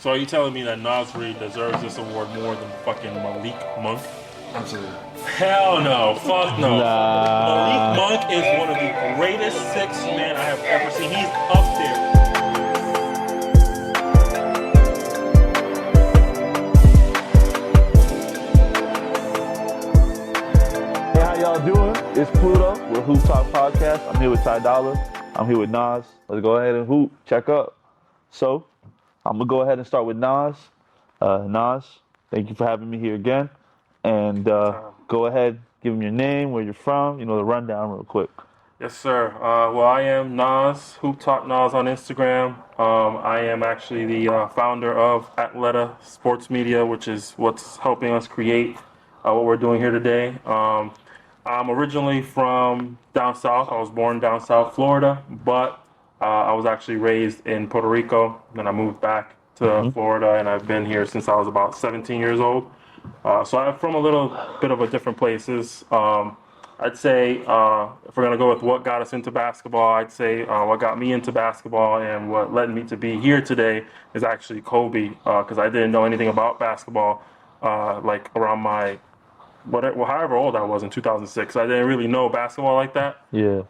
So are you telling me that Nas really deserves this award more than fucking Malik Monk? Absolutely. Hell no. Fuck no. Nah. Malik Monk is one of the greatest six men I have ever seen. He's up there. Hey, how y'all doing? It's Pluto with HoopTalk the Podcast. I'm here with TyDolla. I'm here with Nas. Let's go ahead and hoop. Check up. So, I'm going to go ahead and start with Nas. Nas, thank you for having me here again. And go ahead, give him your name, where you're from, the rundown real quick. Yes, sir. Well, I am Nas, HoopTalk Nas on Instagram. I am actually the founder of Atleta Sports Media, which is what's helping us create what we're doing here today. I'm originally from down south. I was born down south Florida, but I was actually raised in Puerto Rico. Then I moved back to Florida, and I've been here since I was about 17 years old. So I'm from a little bit of a different places. I'd say if we're going to go with what got us into basketball, I'd say what got me into basketball and what led me to be here today is actually Kobe, because I didn't know anything about basketball like around my however old I was in 2006. I didn't really know basketball like that. Yeah.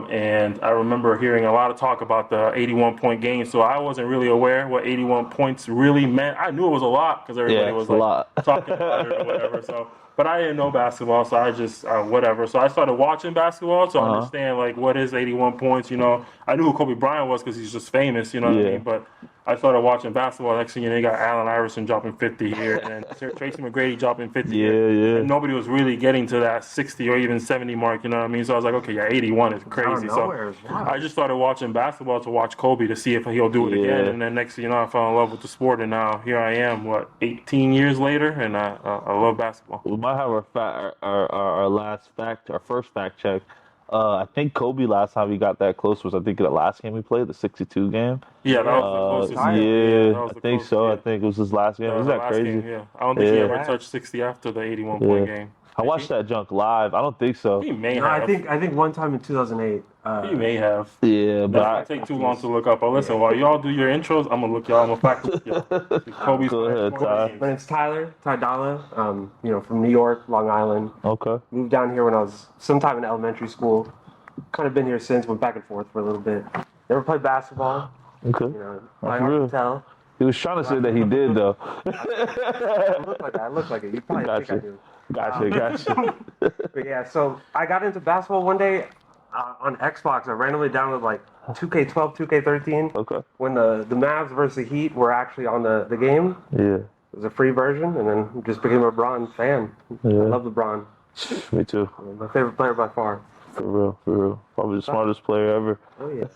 And I remember hearing a lot of talk about the 81-point game, so I wasn't really aware what 81 points really meant. I knew it was a lot because everybody was like talking about it or whatever. So, but I didn't know basketball, so I just whatever. So I started watching basketball to understand like what is 81 points. I knew who Kobe Bryant was because he's just famous. What I mean? But I started watching basketball. Next thing you know, you got Allen Iverson dropping 50 here, and Tracy McGrady dropping 50 here. Yeah. And nobody was really getting to that 60 or even 70 mark, you know what I mean? So I was like, okay, 81 is crazy. So I just started watching basketball to watch Kobe to see if he'll do it again. And then next thing you know, I fell in love with the sport, and now here I am, 18 years later, and I love basketball. We might have our first fact check. I think Kobe last time we got that close was, I think, the last game we played, the 62 game. Yeah, that was the closest. I think so. Yeah. I think it was his last game. Isn't that crazy? Game, I don't think he ever touched 60 after the 81-point game. I watched that junk live. I don't think so. He may have. I think one time in 2008. He may have. Yeah, but I take too long to look up. But listen, while y'all do your intros, I'm gonna look y'all. I'm gonna fact check y'all. Kobe's Go ahead, Ty. My name's TyDolla. From New York, Long Island. Okay. Moved down here when I was sometime in elementary school. Kind of been here since. Went back and forth for a little bit. Never played basketball. Okay. Hard to tell. He was trying to say that he did, though. I look like it. You probably think I do. Gotcha. But yeah, so I got into basketball one day on Xbox. I randomly downloaded like 2K12, 2K13. Okay. When the Mavs versus the Heat were actually on the game. Yeah. It was a free version, and then just became a LeBron fan. Yeah. I love LeBron. Me too. My favorite player by far. For real. Probably the smartest player ever. Oh, yeah.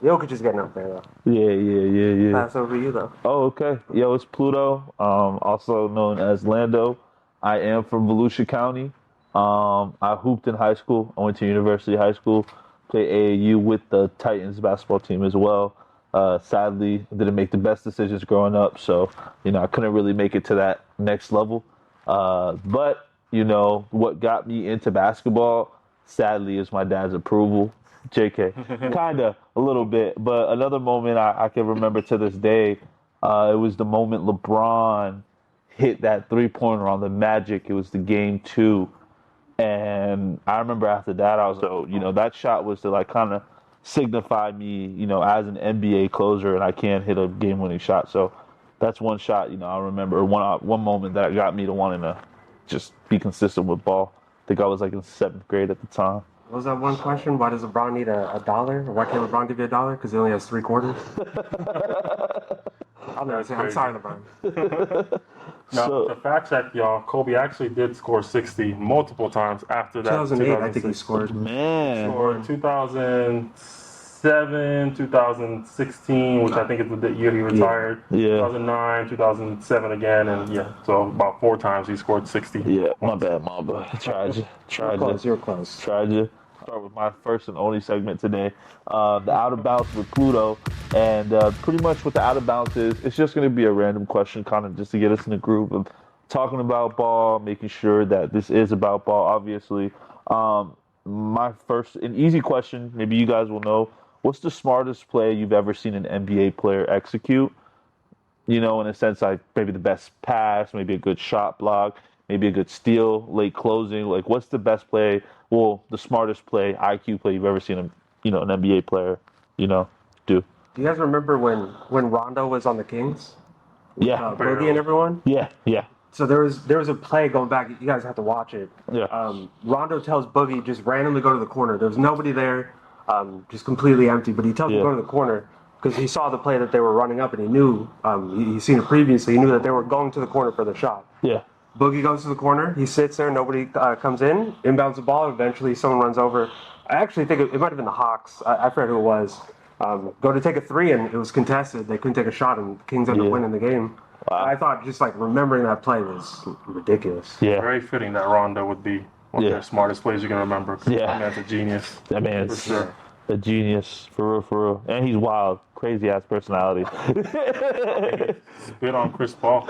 Jokic is getting up there, though. Yeah. Pass over to you, though. Oh, okay. Yo, it's Pluto, also known as Lando. I am from Volusia County. I hooped in high school. I went to University High School, played AAU with the Titans basketball team as well. Sadly, didn't make the best decisions growing up, so, I couldn't really make it to that next level. But, what got me into basketball, sadly, is my dad's approval. JK. Kinda, a little bit. But another moment I can remember to this day, it was the moment LeBron hit that three-pointer on the Magic. It was the game 2. And I remember after that, I was that shot was to kind of signify me, as an NBA closer, and I can't hit a game-winning shot. So that's one shot, I remember, one moment that got me to wanting to just be consistent with ball. I think I was in 7th grade at the time. What was that one question? Why does LeBron need a dollar? Or why can't LeBron give you $1? Because he only has 3 quarters? I'll never say, I'm sorry, LeBron. Now, to fact check, y'all, Kobe actually did score 60 multiple times after that. 2008, I think he scored. Man. He scored 2007, 2016, which I think is the year he retired. Yeah. 2009, 2007 again, and so about 4 times he scored 60. Yeah, my bad, Mamba. Tried you. You're close. Tried you. Start with my first and only segment today, the Out of Bounds with Pluto. And pretty much what the Out of Bounds is, it's just going to be a random question, kind of just to get us in the groove of talking about ball, making sure that this is about ball, obviously. My first, an easy question, maybe you guys will know, what's the smartest play you've ever seen an NBA player execute? You know, in a sense, like maybe the best pass, maybe a good shot block, maybe a good steal, late closing. Like, what's the best play? Well, the smartest play, IQ play you've ever seen an NBA player, do. Do you guys remember when Rondo was on the Kings? Yeah, Boogie and everyone? yeah. So there was a play going back. You guys have to watch it. Yeah. Rondo tells Boogie just randomly go to the corner. There was nobody there, just completely empty. But he tells him to go to the corner because he saw the play that they were running up and he knew he's seen it previously. He knew that they were going to the corner for the shot. Yeah. Boogie goes to the corner. He sits there. Nobody comes in. Inbounds the ball. Eventually, someone runs over. I actually think it might have been the Hawks. I forget who it was. Go to take a three, and it was contested. They couldn't take a shot, and the Kings ended up winning the game. Wow. I thought just like remembering that play was ridiculous. Yeah. Very fitting that Rondo would be one of the smartest plays you can remember. Yeah. That man's a genius. That man's for sure. A genius, for real. And he's wild. Crazy ass personality. Spit on Chris Paul.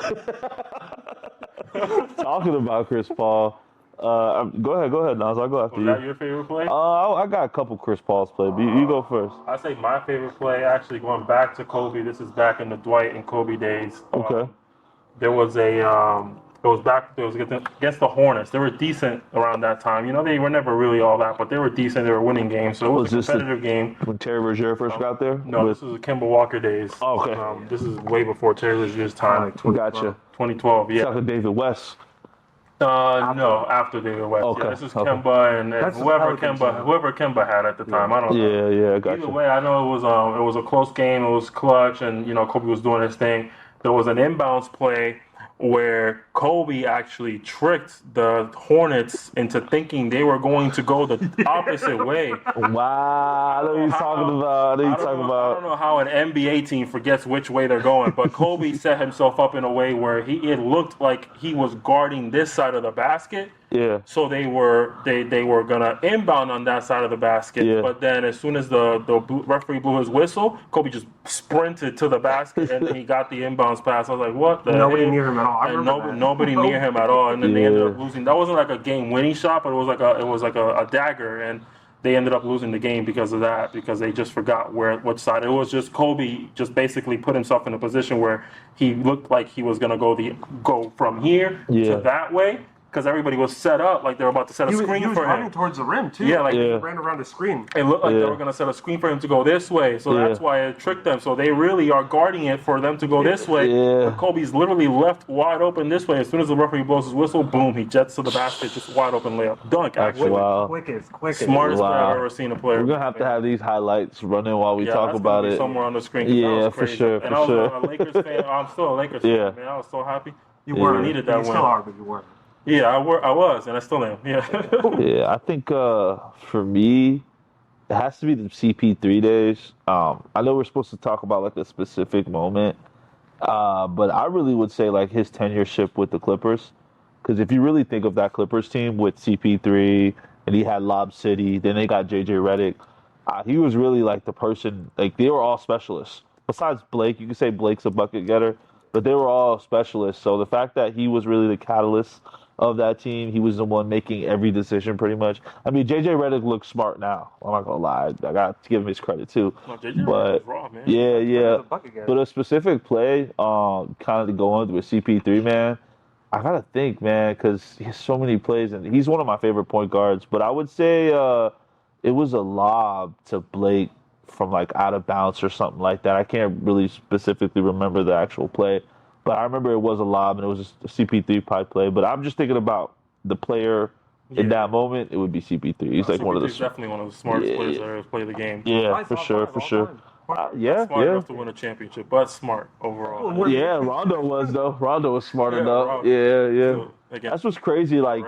Talking about Chris Paul. Go ahead, Nas. I'll go after you. Was that your favorite play? I got a couple Chris Paul's play, but you go first. I say my favorite play, actually going back to Kobe. This is back in the Dwight and Kobe days. Okay. There was against the Hornets. They were decent around that time. They were never really all that, but they were decent. They were winning games, so it was a competitive game. When Terry Rozier first got there? No, this was the Kemba Walker days. Oh, okay. This is way before Terry Rozier's time. Gotcha. 2012, yeah. Talking David West. No, after David West. Okay. Yeah, this is Kemba and whoever Kemba had at the time. I don't know. Yeah, gotcha. Either way, I know it was a close game. It was clutch, and Kobe was doing his thing. There was an inbounds play where Kobe actually tricked the Hornets into thinking they were going to go the opposite way. Wow, I know what you're talking about. I don't know how an NBA team forgets which way they're going, but Kobe set himself up in a way where it looked like he was guarding this side of the basket. Yeah. So they were gonna inbound on that side of the basket, but then as soon as the referee blew his whistle, Kobe just sprinted to the basket and then he got the inbounds pass. I was like, what? Nobody near him at all. Nobody near him at all, and then they ended up losing. That wasn't like a game-winning shot, but it was like a dagger, and they ended up losing the game because of that, because they just forgot which side. It was just Kobe just basically put himself in a position where he looked like he was gonna go from here to that way. Because everybody was set up like they were about to set a screen for him. He was running towards the rim, too. Yeah, he ran around the screen. It looked like they were going to set a screen for him to go this way. So that's why it tricked them. So they really are guarding it for them to go this way. Yeah. But Kobe's literally left wide open this way. As soon as the referee blows his whistle, boom, he jets to the basket, just wide open layup. Dunk, actually. Wow. Quickest. Smartest player I've ever seen a player. We're going to have these highlights running while we talk about it. Somewhere on the screen. Yeah, for sure. And I was a Lakers fan. I'm still a Lakers fan, man. I was so happy. You were. Needed that win. You still are, but you were. Yeah, I was, and I still am. Yeah. Yeah, I think for me, it has to be the CP3 days. I know we're supposed to talk about like a specific moment, but I really would say like his tenureship with the Clippers, because if you really think of that Clippers team with CP3 and he had Lob City, then they got JJ Redick. He was really like the person. Like they were all specialists. Besides Blake, you could say Blake's a bucket getter, but they were all specialists. So the fact that he was really the catalyst of that team, he was the one making every decision pretty much. I mean, JJ Redick looks smart now. I'm not gonna lie, I got to give him his credit too. No, JJ Redick is raw, man. Yeah. But a specific play, kind of to go on with CP3, man. I gotta think, man, because he has so many plays, and he's one of my favorite point guards. But I would say it was a lob to Blake from like out of bounds or something like that. I can't really specifically remember the actual play. But I remember it was a lob, and it was just a CP3 pipe play. But I'm just thinking about the player in that moment. It would be CP3. He's like one of the definitely one of the smartest players that ever played the game. Yeah, for sure. Smart enough to win a championship, but smart overall. Yeah, Rondo was though. Rondo was smart enough. Yeah. So, that's what's crazy. Like,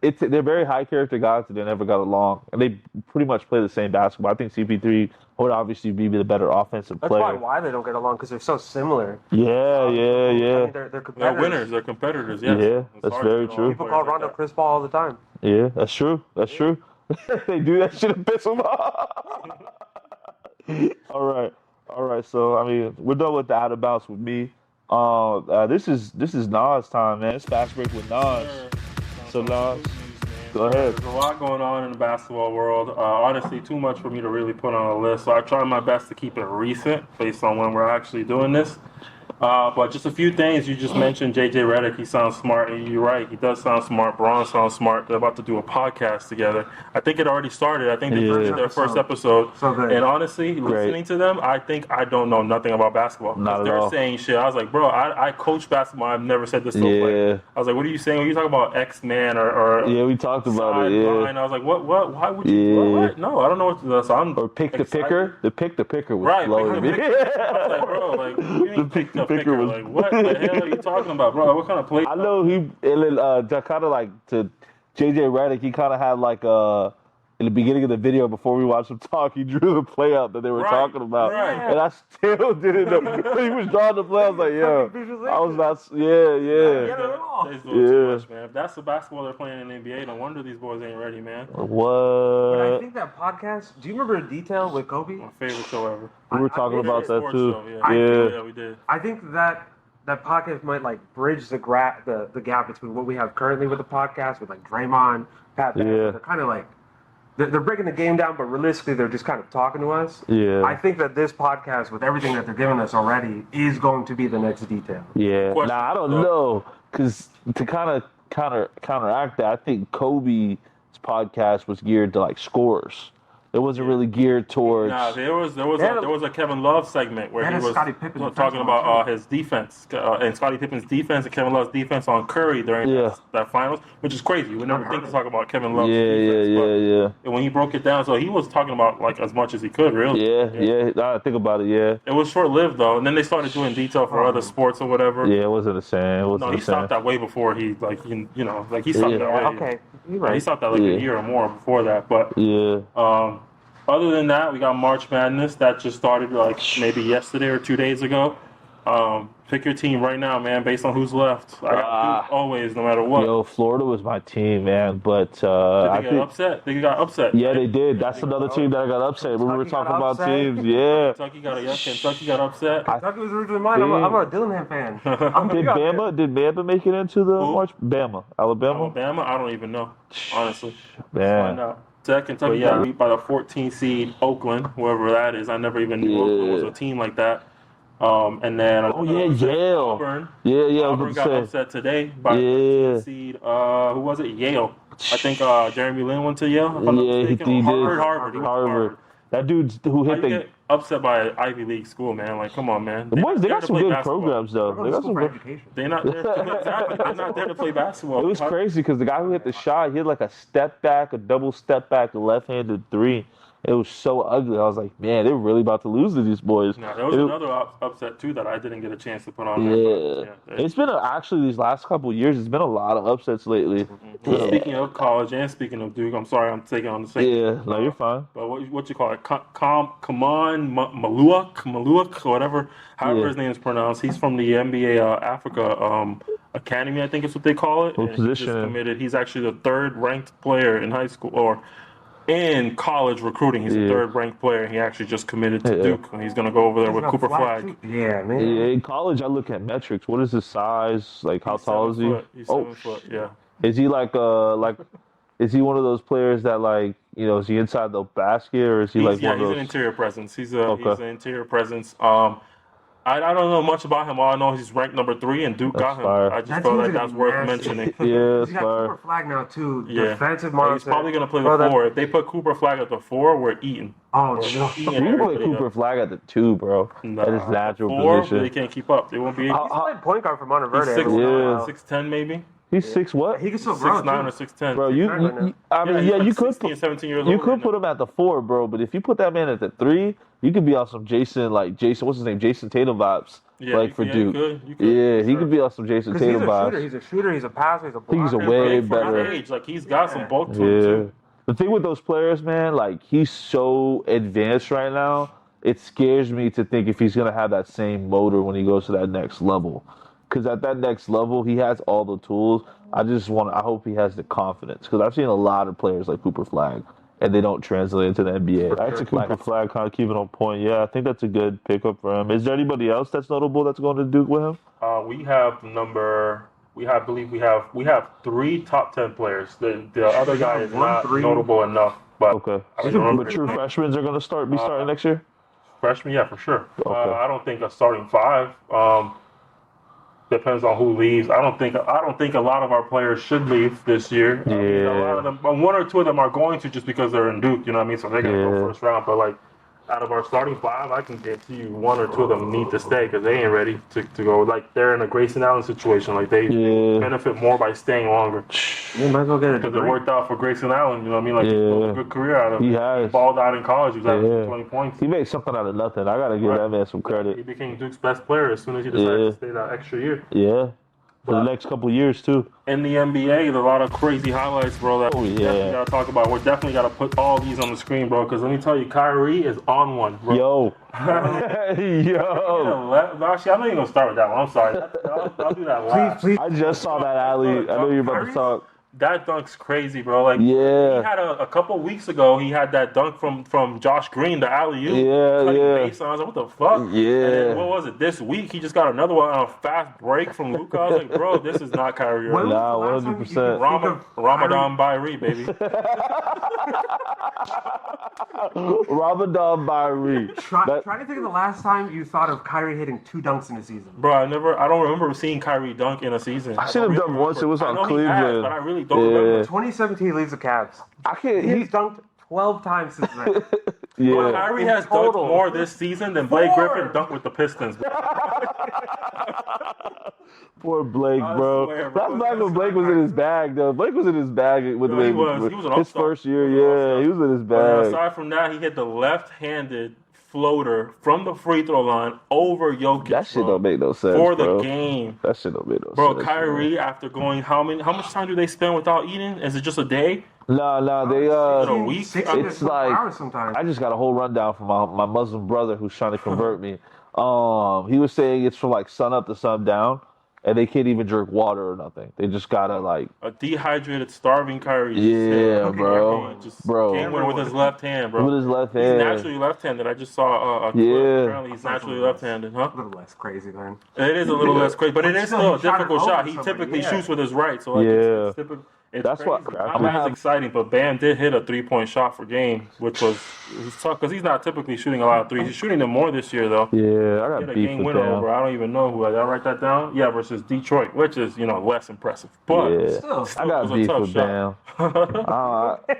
they're very high character guys, and they never got along, and they pretty much play the same basketball. I think CP3 would obviously be the better offensive player. That's probably why they don't get along, because they're so similar. Yeah. I mean, they're competitors. They're winners. They're competitors. Yes. Yeah, that's very true. People call Rondo Chris Paul all the time. Yeah, that's true. They do that shit and piss them off. All right. So I mean, we're done with the out of bounds with me. This is Nas time, man. It's fast break with Nas. So Nas, go ahead. There's a lot going on in the basketball world. Honestly, too much for me to really put on a list. So I try my best to keep it recent based on when we're actually doing this. But just a few things. You just mentioned JJ Redick. He sounds smart, and you're right. He does sound smart. Braun sounds smart. They're about to do a podcast together. I think it already started. I think they did their first episode. So good. And honestly, listening to them, I think I don't know nothing about basketball. Not at they're all. saying shit. I was like, bro, I coach basketball. I've never said this to a player. I was like, what are you saying? When you talk about X-Man or Yeah, we talked about it. Yeah. I was like, what? Why would you? What? No, I don't know what to do. So I'm Or pick excited. the picker. The pick the picker was Right, blowing me. I was like, bro, like, what do you mean pick the picker? was- Like, what the hell are you talking about, bro? What kind of play? I know he kind of like to JJ Redick. He kind of had like in the beginning of the video before we watched him talk, he drew the play out that they were talking about, and I still didn't know. When he was drawing the play, I was like, yo, I was not, They's doing too much, man. If that's the basketball they're playing in the NBA, no wonder these boys ain't ready, man. But I What? think that podcast. Do you remember Detail with Kobe? My favorite show ever. We were talking about that Sports too. show, Yeah. Yeah, we did. I think that podcast might like bridge the gap between what we have currently with the podcast with like Draymond, Pat Bev. Yeah. They're kind of like they're breaking the game down, but realistically they're just kind of talking to us. Yeah. I think that this podcast, with everything that they're giving us already, is going to be the next Detail. Yeah. Question, Now I don't though. know, because to kind of counteract that, I think Kobe's podcast was geared to like scores. It wasn't really geared towards. Nah, there was a Kevin Love segment where That he is was Scottie Pippen talking defense about too. his defense and Scottie Pippen's defense and Kevin Love's defense on Curry during that finals, which is crazy. You would never think to talk about Kevin Love's defense. Yeah. And when he broke it down, so he was talking about like as much as he could, really. Yeah. Now I think about it. Yeah. It was short lived though, and then they started doing detail for other sports or whatever. Yeah, it wasn't the same. It wasn't No, the he same. stopped that way before he he stopped that way. Okay, you're Yeah, right. he stopped that like a year or more before that, but Yeah. other than that, we got March Madness that just started like maybe yesterday or 2 days ago. Pick your team right now, man, based on who's left. I got Duke always, no matter what. Yo, Florida was my team, man, but Did I they get think. upset? They got upset. Yeah, they did. That's another team that got upset. When we were Kentucky talking got about upset. teams. Yeah. Kentucky got upset. Kentucky was originally mine. I'm a Dillingham fan. Did Bama make it into the March? Bama, Alabama. Alabama? I don't even know, honestly. Man. Find out. Kentucky got beat by the 14 seed Oakland, whoever that is. I never even knew Oakland was a team like that. And then Yale. Auburn. Yeah. Auburn got upset today by the 13 seed. Who was it? Yale. I think Jeremy Lin went to Yale. If I'm not mistaken. he did. Harvard. He went to Harvard. That dude who How hit you the. get upset by an Ivy League school, man? Like, come on, man. The boys, they got some good basketball. programs though. They got some good. education. They're not there. Exactly. They're not there to play basketball. It was crazy because the guy who hit the shot, he had like a step back, a double step back, a left-handed three. It was so ugly. I was like, man, they're really about to lose to these boys. No, there was another upset too that I didn't get a chance to put on. Yeah, it's been actually these last couple of years. It's been a lot of upsets lately. Speaking of college and speaking of Duke, I'm sorry I'm taking on the same. Yeah, no, you're fine. But what you call it? Maluak, or whatever, however his name is pronounced. He's from the NBA Africa Academy, I think is what they call it. What And position? He just committed. He's actually the third ranked player in high school or in college recruiting. He's the third ranked player, and he actually just committed to Duke, and he's going to go over there with Cooper Flag. Yeah, man. Yeah, in college, I look at metrics. What is his size? Like, how tall is he? He's 7 foot, yeah. Is he like is he one of those players that like, you know, is he inside the basket or is he like one of those? He's an interior presence. He's an interior presence. I don't know much about him. All I know he's ranked number 3, and Duke got him. Fire. I just felt like that's worth mentioning. Yeah, He's it's got fire. Cooper Flag now too. Yeah. Defensive He's monster. probably going to play the 4. If they put Cooper Flag at the 4, we're eating. Oh, We're no. You eating can play everybody Cooper up. Flag at the 2, bro. That is natural 4, position. they can't keep up. They won't be able. He's playing point guard for He's Monteverde. 6'10", maybe. He's 6 what? He can still grow 6'9" too. or 6'10". Bro, you could 16, 17 years you old could right put him at the 4, bro. But if you put that man at the 3, you could be on some Jason, what's his name, Jason Tatum vibes, for Duke. You could. Yeah, he could be on some Jason Because he's Tatum a vibes. shooter. He's a shooter. He's a passer. He's a blocker. He's a way For better. his age, like he's got some bulk to him Yeah. too. The thing with those players, man, like he's so advanced right now. It scares me to think if he's gonna have that same motor when he goes to that next level. Because at that next level, he has all the tools. I hope he has the confidence. Because I've seen a lot of players like Cooper Flag, and they don't translate into the NBA. That's a Cooper Flag kind of keep it on point. Yeah, I think that's a good pickup for him. Is there anybody else that's notable that's going to Duke with him? We have 3 top 10 players. The other guy is not notable enough. But Okay. I don't remember But his true name. freshmen are going to be starting next year? Freshman, yeah, for sure. Okay. I don't think a starting 5. Depends on who leaves. I don't think a lot of our players should leave this year. I mean, a lot of them, one or two of them are going to just because they're in Duke. You know what I mean? So they're gonna go first round. But like, out of our starting five, I can guarantee you one or two of them need to stay because they ain't ready to go. Like they're in a Grayson Allen situation. Like they benefit more by staying longer. You might as well get it. Because it worked out for Grayson Allen. You know what I mean? Like he built a good career out of it. He balled out in college. He was averaging 20 points. He made something out of nothing. I gotta give that man some credit. He became Duke's best player as soon as he decided to stay that extra year. Yeah. For the next couple of years, too. In the NBA, there's a lot of crazy highlights, bro, that we definitely got to talk about. We're definitely got to put all these on the screen, bro, because let me tell you, Kyrie is on one, bro. Yo. Actually, I'm not even going to start with that one. I'm sorry. I'll do that last. Please. I just saw that alley. I know you're about to talk. That dunk's crazy, bro. Like, he had a couple weeks ago, he had that dunk from Josh Green, the alley-oop. Base on. I was like, what the fuck? And then, what was it? This week, he just got another one on a fast break from Luka. I was like, bro, this is not Kyrie. Nah, 100%. Ramadan Bairi, baby. Ramadan Bairi. Try to think of the last time you thought of Kyrie hitting 2 dunks in a season. Bro, I don't remember seeing Kyrie dunk in a season. I seen him dunk once. It was on Cleveland. But I really don't remember. 2017, he leaves the Cavs. He's dunked 12 times since then. Bro, Kyrie has dunked more this season than Blake Griffin dunked with the Pistons. Poor Blake, bro. That's back when Blake was in his bag, though. Blake was in his bag with he was his first year. Yeah, he was in his bag. Aside from that, he hit the left-handed floater from the free throw line over Jokic. That shit don't make no sense, for the game. That shit don't make no sense. Bro, Kyrie, after going how much time do they spend without eating? Is it just a day? No, they a week. It's like hours sometimes. I just got a whole rundown from my Muslim brother who's trying to convert me. He was saying it's from like sun up to sun down, and they can't even drink water or nothing. They just gotta like a dehydrated, starving Kyrie. Bro. Came with his left hand, bro. With his left hand. He's naturally left-handed. I just saw a clip. Apparently, he's naturally left-handed, huh? A little less crazy, man. It is a little less crazy, but it is still a difficult shot. He typically shoots with his right, so it's typical. That's crazy. What not as exciting, but Bam did hit a 3-point shot for game, which was tough because he's not typically shooting a lot of threes. He's shooting them more this year, though. Yeah, I got a game winner over. I don't even know who. Did I write that down? Yeah, versus Detroit, which is less impressive. But still I got beef with Bam. I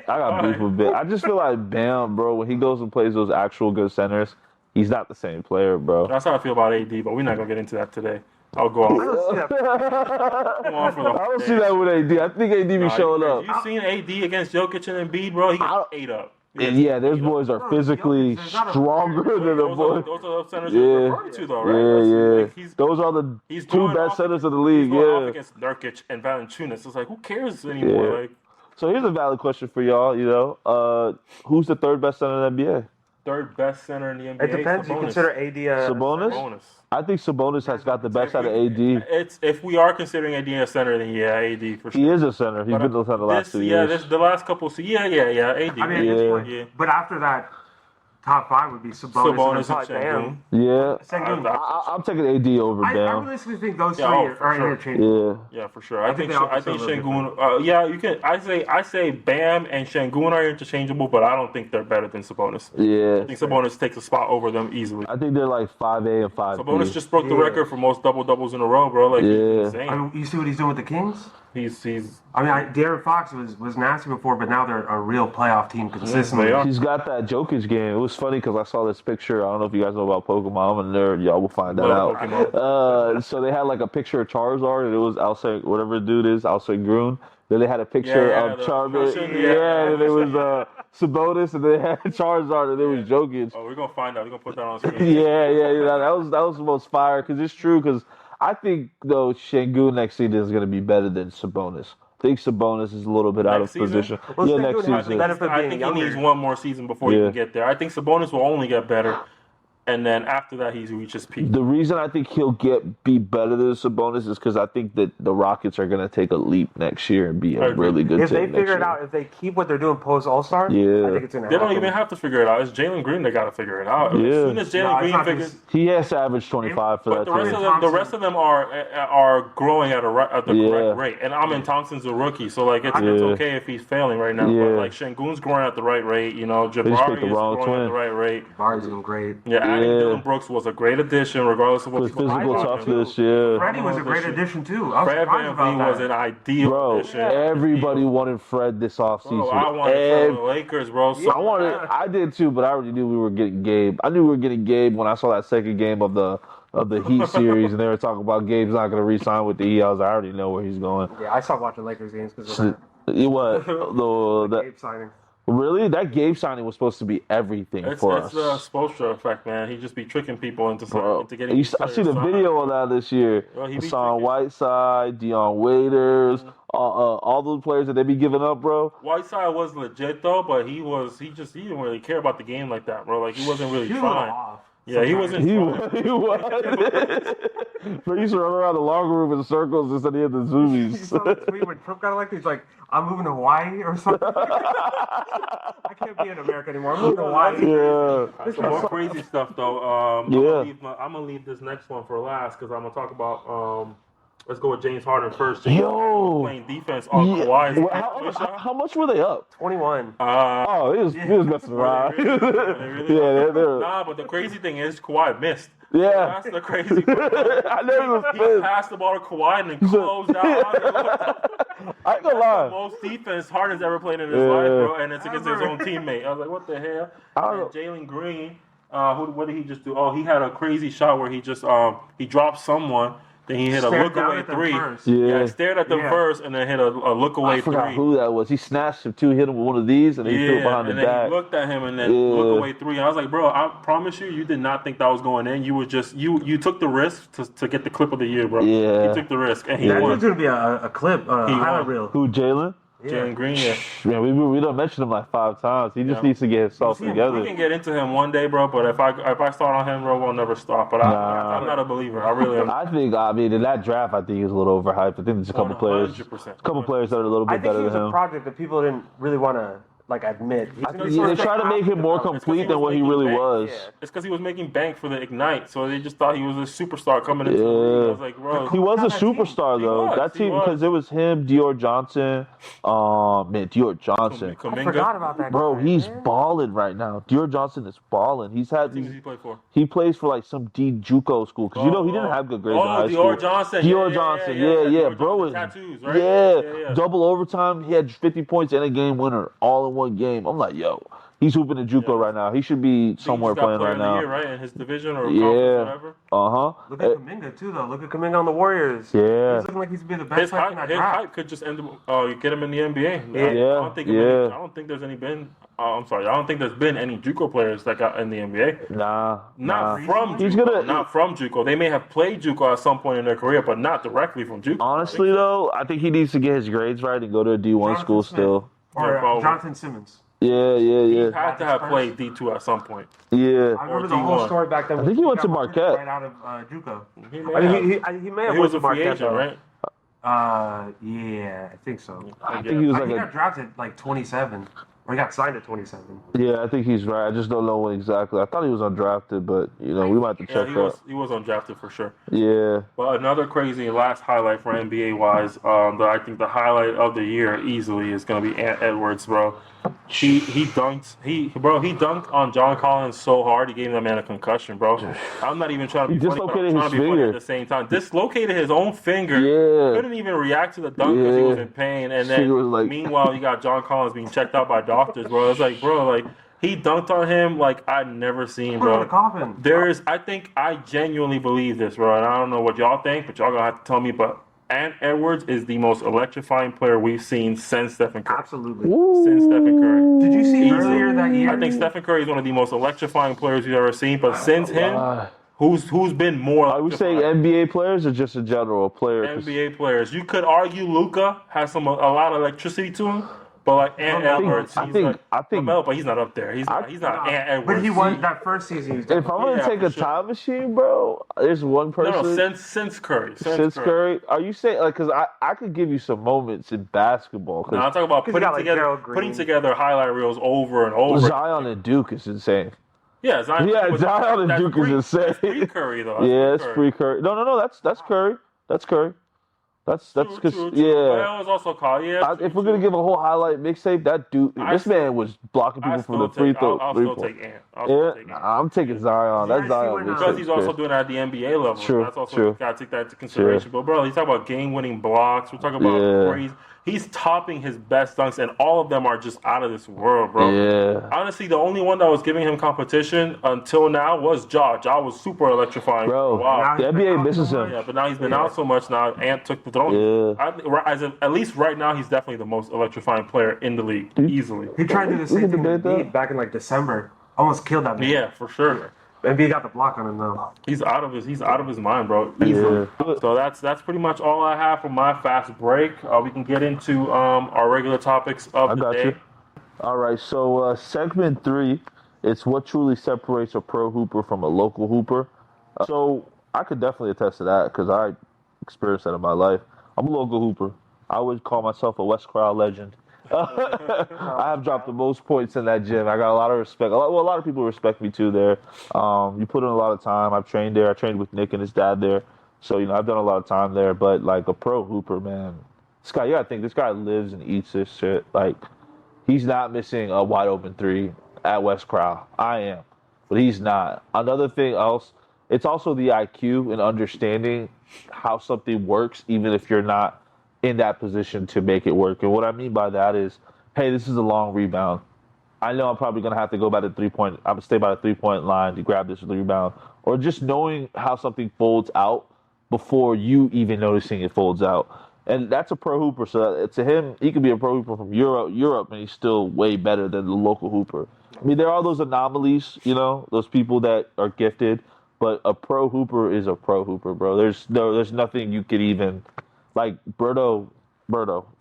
got beef with Bam. I just feel like Bam, bro, when he goes and plays those actual good centers, he's not the same player, bro. That's how I feel about AD, but we're not gonna get into that today. I'll go on. I don't see that with AD. I think AD be showing up. You seen AD against Jokic and Embiid, bro? He got ate up. Yeah, those boys are physically stronger than the boys. Those are the centers you're referring to, though, right? Yeah. Those are the two best centers of the league. He's going off against Nurkic and Valanciunas. It's like, who cares anymore? Yeah. Like, so here's a valid question for y'all. Who's the third best center in the NBA? Third best center in the NBA. It depends. Sabonis. You consider AD Sabonis? I think Sabonis has got the best out of AD. If we are considering AD a center, then AD for sure. He is a center. He's been the center the last 2 years. The last couple. AD. I mean, but after that, top 5 would be Sabonis and Sengun. Yeah, I'm taking AD over Bam. I realistically think those three are interchangeable. Yeah, for sure. I think Sengun. You can. I say Bam and Sengun are interchangeable, but I don't think they're better than Sabonis. Yeah, I think Sabonis takes a spot over them easily. I think they're like 5A and 5B. Sabonis just broke the record for most double-doubles in a row, bro. Like, insane. I mean, you see what he's doing with the Kings? He's. I mean, De'Aaron Fox was nasty before, but now they're a real playoff team consistently. He's got that Jokic game. It was funny because I saw this picture. I don't know if you guys know about Pokemon. I'm a nerd. Y'all will find that out. So they had like a picture of Charizard, and it was Alcide, whatever the dude is, Alcide Grun. Then they had a picture of Charmander. And it was Sabonis, and they had Charizard, and it was Jokic. Oh, we're gonna find out. We're gonna put that on screen. That was the most fire because it's true. Because I think though Sengun next season is gonna be better than Sabonis. I think Sabonis is a little bit out of position. Next season. I think he needs one more season before he can get there. I think Sabonis will only get better. And then after that, he reaches peak. The reason I think he'll be better than Sabonis is because I think that the Rockets are going to take a leap next year and be a really good team. If they figure it out, if they keep what they're doing post All-Star, I think it's going to happen. They don't even have to figure it out. It's Jalen Green that got to figure it out. As soon as Jalen Green figures, he has to average 25 for that team. The rest of them are growing at the correct rate. And Amin Thompson's a rookie, so like it's okay if he's failing right now. But like Sengun's growing at the right rate. Jabari is growing at the right rate. Jabari's doing great. Yeah. adding Dylan Brooks was a great addition, regardless of what With people physical thought. toughness, yeah. Freddie was a great addition too. I was Fred surprised about VanVleet was that. an ideal addition. Everybody wanted Fred this offseason. Bro, I wanted Fred with the Lakers, bro. So I did too, but I already knew we were getting Gabe. I knew we were getting Gabe when I saw that second game of the Heat series, and they were talking about Gabe's not going to re-sign with the Heat. I already know where he's going. Yeah, I stopped watching Lakers games because of that. What? Gabe signing. Really? That Gabe signing was supposed to be everything for us. It's the Spoelstra effect, man. He just be tricking people into getting. I see the video of that this year. Hassan Whiteside, Dion Waiters, all those players that they be giving up, bro. Whiteside was legit though, but he didn't really care about the game like that, bro. Like he wasn't really trying. Yeah, he wasn't. He was. But he used to run around the locker room in circles instead of the zoomies. You saw the tweet when Trump got elected? He's like, I'm moving to Hawaii or something. I can't be in America anymore. I'm moving to Hawaii. Yeah. Some more crazy stuff though. I'm gonna leave this next one for last because I'm gonna talk about. Let's go with James Harden first. Playing defense on Kawhi. Well, how much were they up? 21. He was messing around. Nah, but the crazy thing is Kawhi missed. Yeah. That's the crazy part. I know he passed the ball to Kawhi and then closed out. I ain't gonna lie. The most defense Harden's ever played in his life, bro, and it's against his own teammate. I was like, what the hell? And Jalen Green, what did he just do? Oh, he had a crazy shot where he just he dropped someone. Then he hit a look-away three. Yeah, he stared at them first and then hit a look-away three. I forgot who that was. He snatched him too, hit him with one of these, and he threw it behind the back. And then he looked at him and then look-away three. And I was like, bro, I promise you did not think that was going in. You were just you took the risk to get the clip of the year, bro. Yeah. He took the risk, and he won. won. That dude's going to be a clip, highlight reel. Who, Jalen? Jalen Green, yeah. We don't mention him like 5 times. He just needs to get himself together. We can get into him one day, bro. But if I start on him, bro, we'll never stop. But I'm not a believer. I really am. I mean, in that draft, I think he was a little overhyped. I think there's a couple players that are a little bit better than him. I think he was a project that people didn't really want to admit. They try to make him more complete than what he really was. Yeah. It's because he was making bank for the Ignite, so they just thought he was a superstar coming into the league. I was like, bro. He was a superstar, though. That team, because it was him, Dior Johnson. Dior Johnson. I forgot about that bro, guy, he's balling right now. Dior Johnson is balling. He's had these. Who does he play for? He plays for like some JUCO school, because he didn't have good grades in high school. Dior Johnson. Dior Johnson, yeah. Bro, tattoos, right? Double overtime. He had 50 points and a game winner all in one game. I'm like, yo, he's hooping in JUCO right now. He should be somewhere playing right now. Year, right? In his division or whatever. Look at Kuminga too, though. Look at Kuminga on the Warriors. Yeah, he's looking like he's been the best player in that draft. His hype could just end. You get him in the NBA. Yeah. I don't think there's I don't think there's been any JUCO players that got in the NBA. Not from JUCO. They may have played JUCO at some point in their career, but not directly from JUCO. Honestly, though, I think he needs to get his grades right and go to a D1 school still. Or Jonathan Simmons. Yeah. He had to have played D2 at some point. Yeah. I remember the whole story back then. I think he went to Marquette. Right out of JUCO. He may have he was went to a free Marquette, agent, right? Yeah, I think so. I think he was he got drafted like 27. Or he got signed at 27. Yeah, I think he's right. I just don't know when exactly. I thought he was undrafted, but, we might have to check that. He was undrafted for sure. Yeah. But another crazy last highlight for NBA-wise, I think the highlight of the year easily is going to be Ant Edwards, bro. He dunked on John Collins so hard he gave that man a concussion, bro. I'm not even trying to be funny, but I'm trying to be funny at the same time. Dislocated his own finger. Yeah. Couldn't even react to the dunk because he was in pain. And then meanwhile, you got John Collins being checked out by doctors, bro. It's like, bro, he dunked on him like I'd never seen, bro. I genuinely believe this, bro. And I don't know what y'all think, but y'all gonna have to tell me. But Ant Edwards is the most electrifying player we've seen since Stephen Curry. Absolutely. Since Stephen Curry. Did you see earlier that year? I think Stephen Curry is one of the most electrifying players we've ever seen. But since him, who's been more? Are we saying NBA players or just in general players? NBA players. You could argue Luka has a lot of electricity to him. But like Ant Edwards, but he's not up there. He's not Ant Edwards. But he won that first season. If I'm gonna take a time machine, bro, there's one person. No, since Curry. Since Curry, are you saying because I could give you some moments in basketball. No, I'm talking about putting together highlight reels over and over. Zion and Duke is insane. Yeah, Zion and Duke is insane. That's pre-Curry though. It's pre-Curry. No, that's Curry. That's Curry. That's because True. yeah. But that was also called. Yeah. If we're gonna give a whole highlight mixtape, that dude, this man was blocking people from the free throw. I'll still take Ant. I'm taking Zion. That's Zion. Because he's also doing it at the NBA level. True. That's also got to take that into consideration. But bro, he's talking about game-winning blocks. We're talking about crazy. He's topping his best dunks, and all of them are just out of this world, bro. Yeah. Honestly, the only one that was giving him competition until now was Ja. Ja was super electrifying. Bro, wow. The NBA misses him. Yeah, but now he's been out so much now. Ant took the throne. Yeah. At least right now, he's definitely the most electrifying player in the league, easily. He tried to do the same thing with Embiid back in like December. Almost killed that man. Yeah, for sure. Embiid got the block on him though. He's out of his mind, bro. Easily. Yeah. So that's pretty much all I have for my fast break. We can get into our regular topics of the day. You. All right. So segment 3, it's what truly separates a pro hooper from a local hooper. So I could definitely attest to that because I experienced that in my life. I'm a local hooper. I would call myself a West Crowd legend. I have dropped the most points in that gym. I got a lot of respect. A lot of people respect me too there. You put in a lot of time. I've trained there. I trained with Nick and his dad there. So, I've done a lot of time there. But, like, a pro hooper, man, this guy, you got to think, this guy lives and eats this shit. Like, he's not missing a wide open 3 at West Crowd. I am. But he's not. Another thing else, it's also the IQ and understanding how something works, even if you're not in that position to make it work. And what I mean by that is, hey, this is a long rebound. I know I'm probably going to have to go by the 3-point. I'm going to stay by the 3-point line to grab this rebound. Or just knowing how something folds out before you even noticing it folds out. And that's a pro hooper. So to him, he could be a pro hooper from Europe, and he's still way better than the local hooper. I mean, there are those anomalies, those people that are gifted. But a pro hooper is a pro hooper, bro. There's nothing you could even... Like, Berto,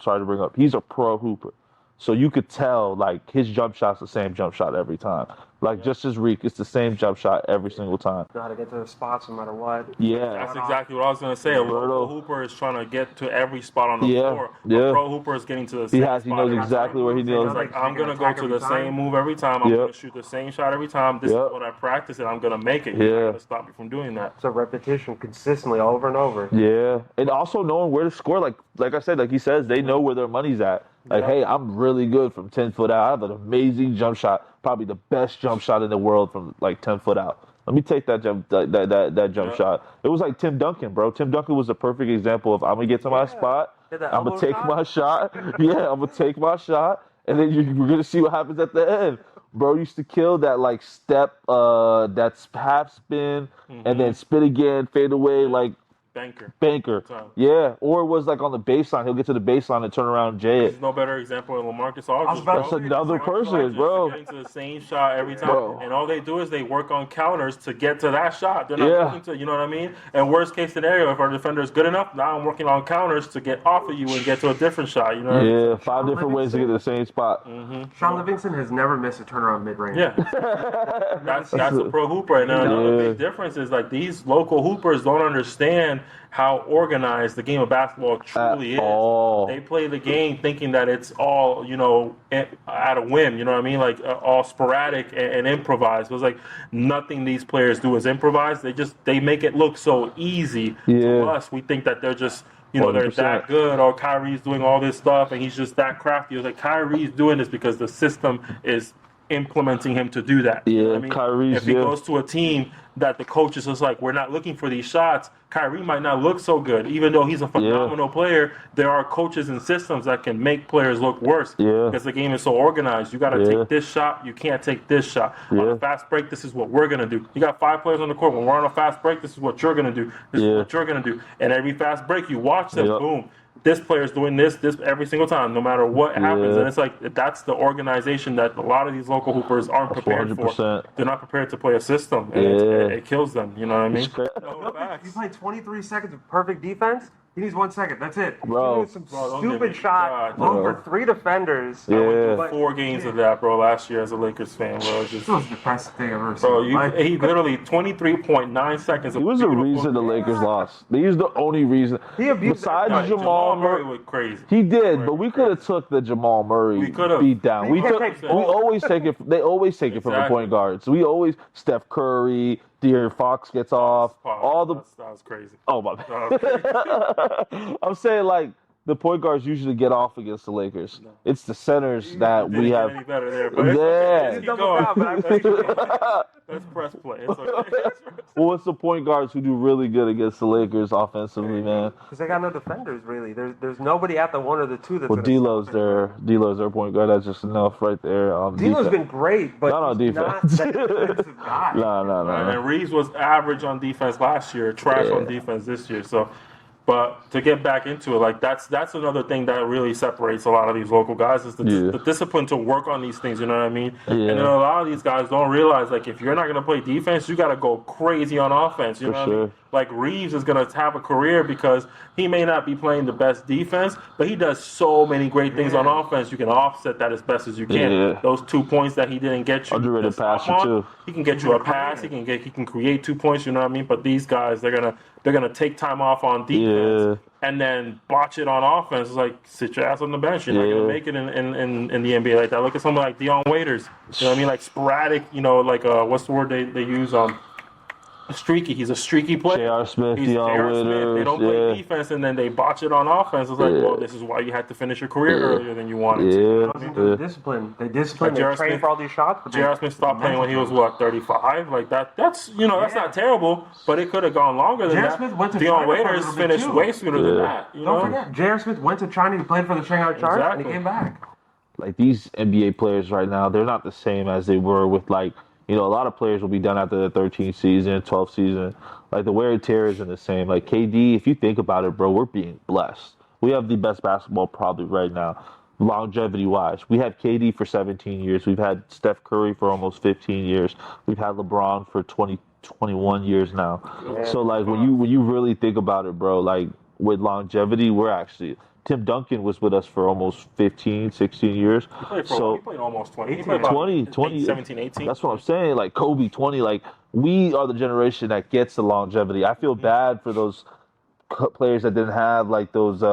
sorry to bring up, he's a pro hooper. So you could tell, like, his jump shot's the same jump shot every time. Like, just his reek, it's the same jump shot every single time. Know how to get to the spots no matter what. Yeah. That's exactly what I was going to say. A local hooper is trying to get to every spot on the floor. Yeah. A pro hooper is getting to the same spot. He knows exactly where he knows. Like, I'm going to go to the same move every time. I'm going to shoot the same shot every time. This is what I practice, and I'm going to make it. You're not going to stop me from doing that. So repetition consistently over and over. Yeah. And also knowing where to score. Like I said, like he says, they know where their money's at. Like, hey, I'm really good from 10 foot out. I have an amazing jump shot, probably the best jump shot in the world from like 10 foot out. Let me take that jump shot. It was like Tim Duncan, bro. Tim Duncan was the perfect example of I'm gonna get to my spot, I'm gonna take my shot. Yeah, I'm gonna take my shot, and then we're gonna see what happens at the end. Bro used to kill that like step, that half spin, and then spin again, fade away, like. Banker. Yeah. Or it was like on the baseline. He'll get to the baseline and turn around and jay it. There's no better example than LaMarcus Aldridge. That's another person, bro. Getting to the same shot every time. And all they do is they work on counters to get to that shot. They're not looking to, you know what I mean? And worst case scenario, if our defender is good enough, now I'm working on counters to get off of you and get to a different shot. You know what I mean? Yeah, 5 different ways to get to the same spot. Sean Livingston has never missed a turnaround mid-range. Yeah. That's a pro hooper. And another big difference is like these local hoopers don't understand how organized the game of basketball truly is. They play the game thinking that it's all, at a whim, you know what I mean? Like all sporadic and improvised. It was like nothing these players do is improvise. They make it look so easy to us. We think that they're just, they're 100%. that good, or Kyrie's doing all this stuff and he's just that crafty. It was like Kyrie's doing this because the system is implementing him to do that. Yeah, you know what I mean? Kyrie's, if he goes to a team that the coach is just like, we're not looking for these shots, Kyrie might not look so good. Even though he's a phenomenal player, there are coaches and systems that can make players look worse because the game is so organized. You got to take this shot. You can't take this shot. On a fast break, this is what we're going to do. You got 5 players on the court. When we're on a fast break, this is what you're going to do. This is what you're going to do. And every fast break, you watch them, boom. This player's doing this every single time, no matter what happens. And it's like, that's the organization that a lot of these local hoopers aren't prepared 100%. For. They're not prepared to play a system. And it kills them. You know what I mean? You play 23 seconds of perfect defense. He needs 1 second. That's it. Bro. He some stupid shot over 3 defenders. I went through 4 games of that, bro, last year as a Lakers fan, bro. It's just the most depressing thing I've ever seen. Bro, he literally 23.9 seconds. He was the reason the Lakers lost. He was the only reason. He abused besides Jamal Murray was crazy. He did, but we could have took the Jamal Murray beat down. They always take it from the point guard. So we always Steph Curry, De'Aaron Fox gets off. All the that was crazy. oh my bad. That was crazy. I'm saying like the point guards usually get off against the Lakers. No. It's the centers that Didn't we get have. any better there, but Yeah. it's okay. Double down, but I'm Let's press play. It's okay. Well, it's the point guards who do really good against the Lakers offensively, man. Because they got no defenders, really. There's nobody at the 1 or the 2 that's Well, D'Lo's their point guard. That's just enough right there. D'Lo's Defense. been great, but Not on he's defense. not that defensive guy. No. And Reeves was average on defense last year, trash on defense this year. So, but to get back into it, like that's another thing that really separates a lot of these local guys is the discipline to work on these things. You know what I mean? Yeah. And then a lot of these guys don't realize like if you're not gonna play defense, you gotta go crazy on offense. You know what I mean? Like Reeves is gonna have a career because he may not be playing the best defense, but he does so many great things on offense. You can offset that as best as you can. Yeah. Those 2 points that he didn't get you, Underrated passer too. he can get you a pass. He can create 2 points. You know what I mean? But these guys, they're gonna take time off on defense and then botch it on offense. It's like sit your ass on the bench. You're not gonna make it in the NBA like that. Look at someone like Dion Waiters. You know what I mean? Like sporadic. You know, like what's the word they use on? Streaky. He's a streaky player. J.R. Smith, He's Dion J.R. Smith. They Waiters. don't play defense and then they botch it on offense. It's like, well, this is why you had to finish your career earlier than you wanted to. Discipline. They discipline. They J.R. train Smith- for all these shots. But J.R. Smith stopped playing when he was 35. Like that's that's not terrible, but it could have gone longer than J.R. that. Smith went to Dion China for a Waiters little bit, finished too. way sooner than that. You know? Don't forget, J.R. Smith went to China. He played for the Shanghai Sharks, and he Exactly. came back. Like these NBA players right now, they're not the same as they were with like, a lot of players will be done after the 13th season, 12th season. Like the wear and tear isn't the same. Like KD, if you think about it, bro, we're being blessed. We have the best basketball probably right now, longevity-wise. We have KD for 17 years. We've had Steph Curry for almost 15 years. We've had LeBron for 21 years now. Yeah. So like when you really think about it, bro, like with longevity, we're actually Tim Duncan was with us for almost 15, 16 years. He played almost 20. He 18, played about 20, 17, 18. That's what I'm saying. Like Kobe, 20. Like we are the generation that gets the longevity. I feel bad for those players that didn't have like those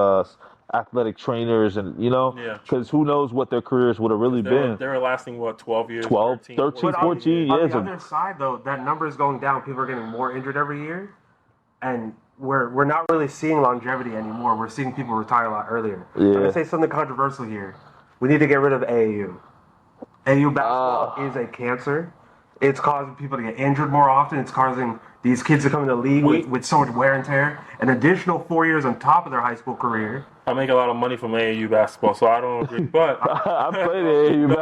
athletic trainers and because who knows what their careers would have really been. They were lasting 12 years, 12, 13, 14 On years. the other side, though, that number is going down. People are getting more injured every year, and we're not really seeing longevity anymore. We're seeing people retire a lot earlier. Yeah. I'm gonna say something controversial here. We need to get rid of AAU. AAU basketball is a cancer. It's causing people to get injured more often. It's causing these kids to come in the league with so much wear and tear. An additional 4 years on top of their high school career. I make a lot of money from AAU basketball, so I don't agree. But I played AAU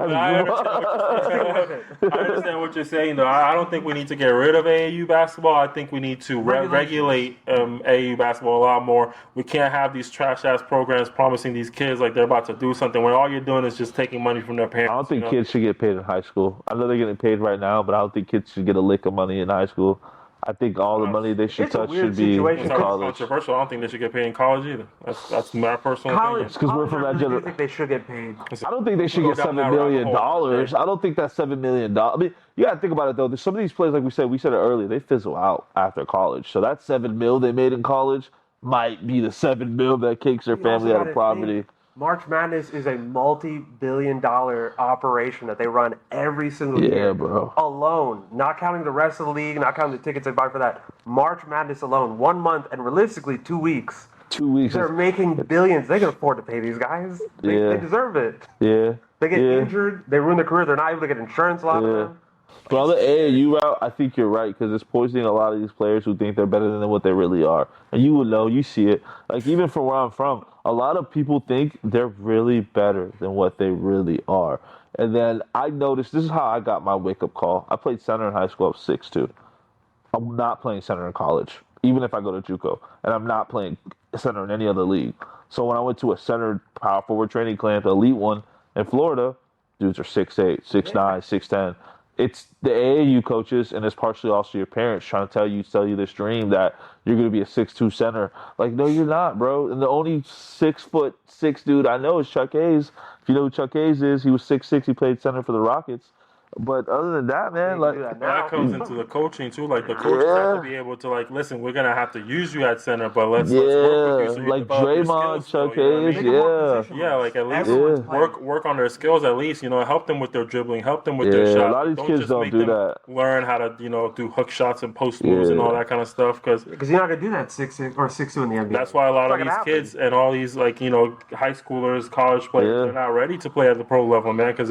I understand what you're saying, though. I don't think we need to get rid of AAU basketball. I think we need to regulate AAU basketball a lot more. We can't have these trash-ass programs promising these kids like they're about to do something when all you're doing is just taking money from their parents. I don't think kids should get paid in high school. I know they're getting paid right now, but I don't think kids should get a lick of money in high school. I think all the money they should touch should be in It's college. controversial. I don't think they should get paid in college either. That's my personal opinion. Because we're from that I generation. think they should get paid. I don't think they should get $7 million. I don't think that's $7 million. I mean, you got to think about it though. There's some of these players, like we said it earlier, they fizzle out after college. So that $7 million they made in college might be the $7 million that kicks their family out of poverty. March Madness is a multi-billion-dollar operation that they run every single year. Yeah, bro. Alone, not counting the rest of the league, not counting the tickets they buy for that. March Madness alone, 1 month and realistically 2 weeks. 2 weeks. They're making billions. They can afford to pay these guys. They deserve it. Yeah. They get injured. They ruin their career. They're not able to get insurance. A lot of them. But on the AAU route, I think you're right because it's poisoning a lot of these players who think they're better than what they really are. And you would know, you see it. Like even from where I'm from, a lot of people think they're really better than what they really are. And then I noticed, this is how I got my wake-up call. I played center in high school. I was 6'2". I'm not playing center in college, even if I go to JUCO. And I'm not playing center in any other league. So when I went to a center power forward training camp, the elite one in Florida, dudes are 6'8", 6'9", 6'10". It's the AAU coaches, and it's partially also your parents trying to tell you this dream that you're going to be a 6'2" center. Like, no, you're not, bro. And the only 6'6" dude I know is Chuck Hayes. If you know who Chuck Hayes is, he was 6'6". He played center for the Rockets. But other than that, man, They like do that That comes into the coaching too. Like the coaches have to be able to like, listen, we're gonna have to use you at center, but let's work with you so you like develop your Draymond, skills. Chuck You know what I Hayes, mean? Make them more yeah. positionless. Yeah, like at least Everyone's playing. work on their skills at least. You know, help them with their dribbling, help them with their Yeah, shot. a lot of these Don't kids just don't make do them that. learn how to do hook shots and post moves and all that kind of stuff. Because Because you're not gonna do that 6'6" or 6'2" in the NBA. that's why a lot It's of not these gonna kids happen. and all these high schoolers, college players, they're not ready to play at the pro level, man, because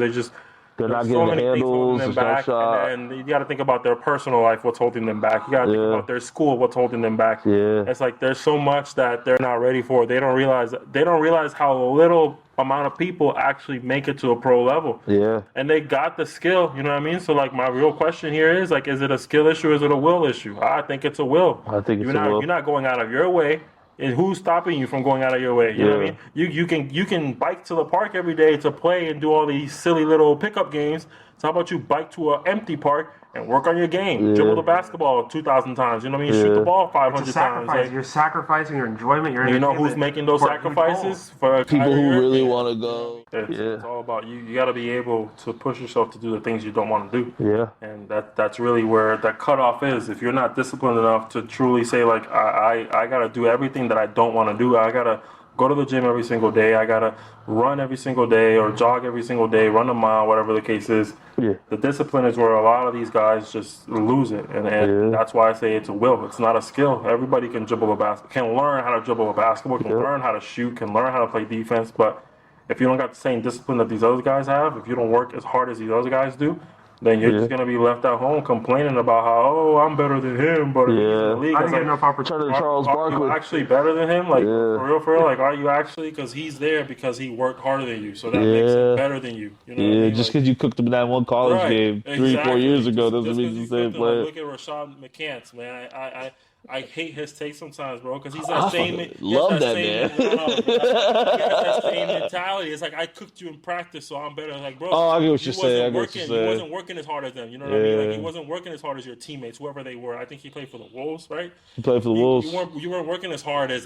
They're not there's getting so the many things holding handles, them there's no back, shot. and then you got to think about their personal life, what's holding them back. You got to think about their school, what's holding them back. Yeah. It's like there's so much that they're not ready for. They don't realize how little amount of people actually make it to a pro level. Yeah. And they got the skill, you know what I mean? So like my real question here is like, is it a skill issue or is it a will issue? I think it's a will. I think it's you're a not, will. You're not going out of your way. And who's stopping you from going out of your way? You know what I mean? You can bike to the park every day to play and do all these silly little pickup games. So how about you bike to an empty park and work on your game? Dribble the basketball 2,000 times. You know what I mean? Shoot the ball 500 It's a times. sacrifice. Like, You're sacrificing your enjoyment. Your you know entertainment who's making those for a huge goal. sacrifices? For People who Kyrie really Irving. want to go. It's all about you. You got to be able to push yourself to do the things you don't want to do. Yeah. And that's really where that cutoff is. If you're not disciplined enough to truly say like I got to do everything that I don't want to do. I got to go to the gym every single day. I got to run every single day or jog every single day, run a mile, whatever the case is. Yeah. The discipline is where a lot of these guys just lose it. And that's why I say it's a will. It's not a skill. Everybody can dribble a basketball, can learn how to dribble a basketball, can learn how to shoot, can learn how to play defense. But if you don't got the same discipline that these other guys have, if you don't work as hard as these other guys do, then you're just gonna be left at home complaining about how I'm better than him, but he's in the league. I didn't get enough opportunity. Turner Charles Are you Barkley. actually better than him? Like for real? Like, are you actually? Because he's there because he worked harder than you, so that makes him better than you. You know what I mean? Just because you cooked him in that one college game 3-4 years ago Just doesn't mean he's the same player. Look at Rashad McCants, man. I hate his take sometimes, bro, because he's that same. Love that man. He has that same mentality. It's like I cooked you in practice, so I'm better. Like, bro, I get what you're saying. He wasn't working as hard as them. You know what I mean? Like, he wasn't working as hard as your teammates, whoever they were. I think he played for the Wolves, right? He played for the Wolves. You weren't working as hard as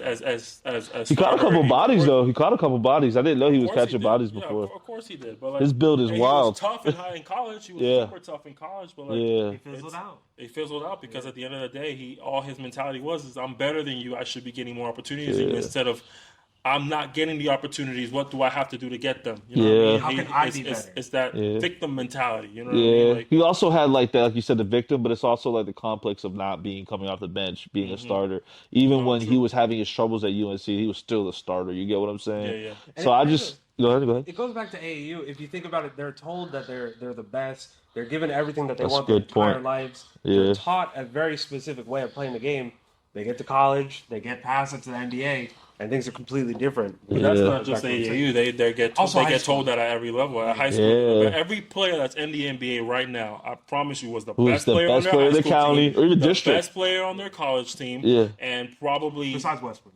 He caught a couple bodies though. He caught a couple bodies. I didn't know he was catching bodies Yeah, before. of course he did. But like, His build is wild. He was tough in college. He was super tough in college, but like, He fizzled out. It fizzled out because at the end of the day, all his mentality was I'm better than you. I should be getting more opportunities than you instead of I'm not getting the opportunities. What do I have to do to get them? You know what I mean? How can I be better? It's that victim mentality. You know what I mean? Like, He also had like that, like you said, the victim, but it's also like the complex of not coming off the bench, being a starter. Even when he was having his troubles at UNC, he was still a starter. You get what I'm saying? Yeah. So go ahead. It goes back to AAU. If you think about it, they're told that they're the best. They're given everything that they want their entire lives. They're taught a very specific way of playing the game. They get to college, they get past it to the NBA, and things are completely different. But that's not just AAU. They get told that at every level. At high school, but every player that's in the NBA right now, I promise you, was the best player on their high school county team, or even the district, best player on their college team, and probably besides Westbrook.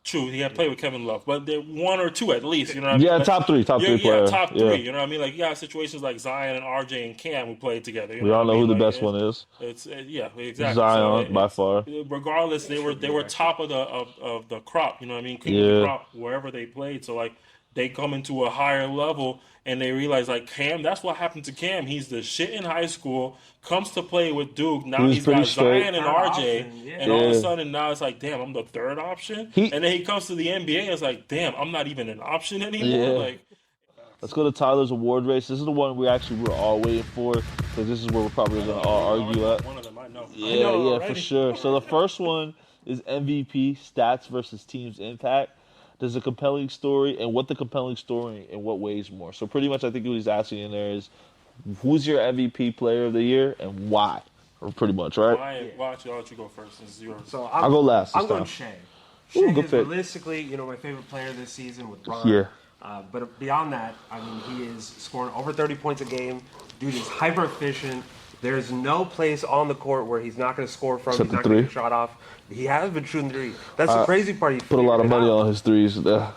True, he had played with Kevin Love, but they're one or two at least. You know what I mean? Yeah, top three player. Top three. You know what I mean? Like you have situations like Zion and RJ and Cam who played together. We all know who the best one is. It's exactly Zion by far. Regardless, they were top of the crop. You know what I mean? Cream of the crop wherever they played. So like they come into a higher level and they realize like Cam. That's what happened to Cam. He's the shit in high school. Comes to play with Duke. Now he's got Zion and RJ, and all of a sudden now it's like, damn, I'm the third option. And then he comes to the NBA and it's like, damn, I'm not even an option anymore. Like, let's go to Tyler's award race. This is the one we're all waiting for because this is where we're probably going to all argue at. One of them I know. Yeah, for sure. So the first one is MVP stats versus team's impact. There's a compelling story, and what the compelling story in what ways more. So pretty much, I think what he's asking in there is, who's your MVP player of the year and why? Or pretty much, right? Why I'll let you go first. This is yours. So I'll go last. I'm going Shea. Shea is realistically, my favorite player this season with Bron. Yeah. But beyond that, I mean, he is scoring over 30 points a game. Dude is hyper efficient. There's no place on the court where he's not going to score from. He's not going to get a shot off. He has been shooting three. That's the crazy part. He put a lot of money on his threes. No.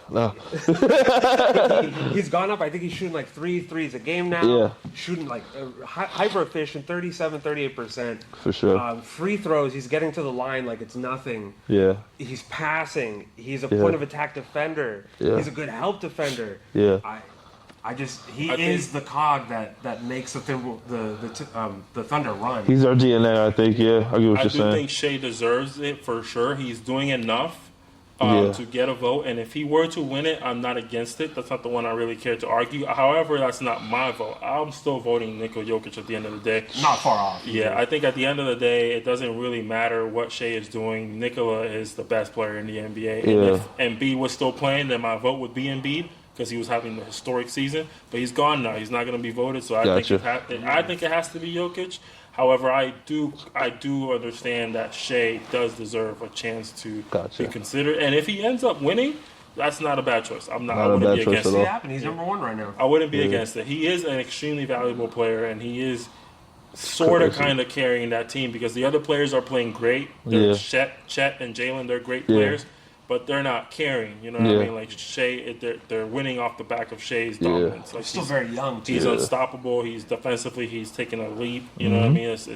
He's gone up. I think he's shooting like 3 threes a game now. Yeah. Shooting like hyper efficient, 38%. For sure. Free throws, he's getting to the line like it's nothing. Yeah. He's passing. He's a point of attack defender. Yeah. He's a good help defender. Yeah. He is the cog that makes the Thunder run. He's our DNA, I think. Yeah, I get what you're saying. I do think Shea deserves it for sure. He's doing enough to get a vote, and if he were to win it, I'm not against it. That's not the one I really care to argue. However, that's not my vote. I'm still voting Nikola Jokic at the end of the day. Not far off. Yeah, I think at the end of the day, it doesn't really matter what Shea is doing. Nikola is the best player in the NBA. And if Embiid was still playing, then my vote would be Embiid because he was having a historic season. But he's gone now. He's not going to be voted, so I think it has to be Jokic. However, I do understand that Shea does deserve a chance to be considered, and if he ends up winning, that's not a bad choice. I wouldn't be against it. He's number one right now. I wouldn't be against it. He is an extremely valuable player, and he is sort of kind of carrying that team because the other players are playing great. Chet and Jalen, they're great players. But they're not carrying, you know what I mean? Like Shea, they're winning off the back of Shea's dominance. Like he's still very young. He's unstoppable. He's defensively, he's taking a leap. You know what I mean? It's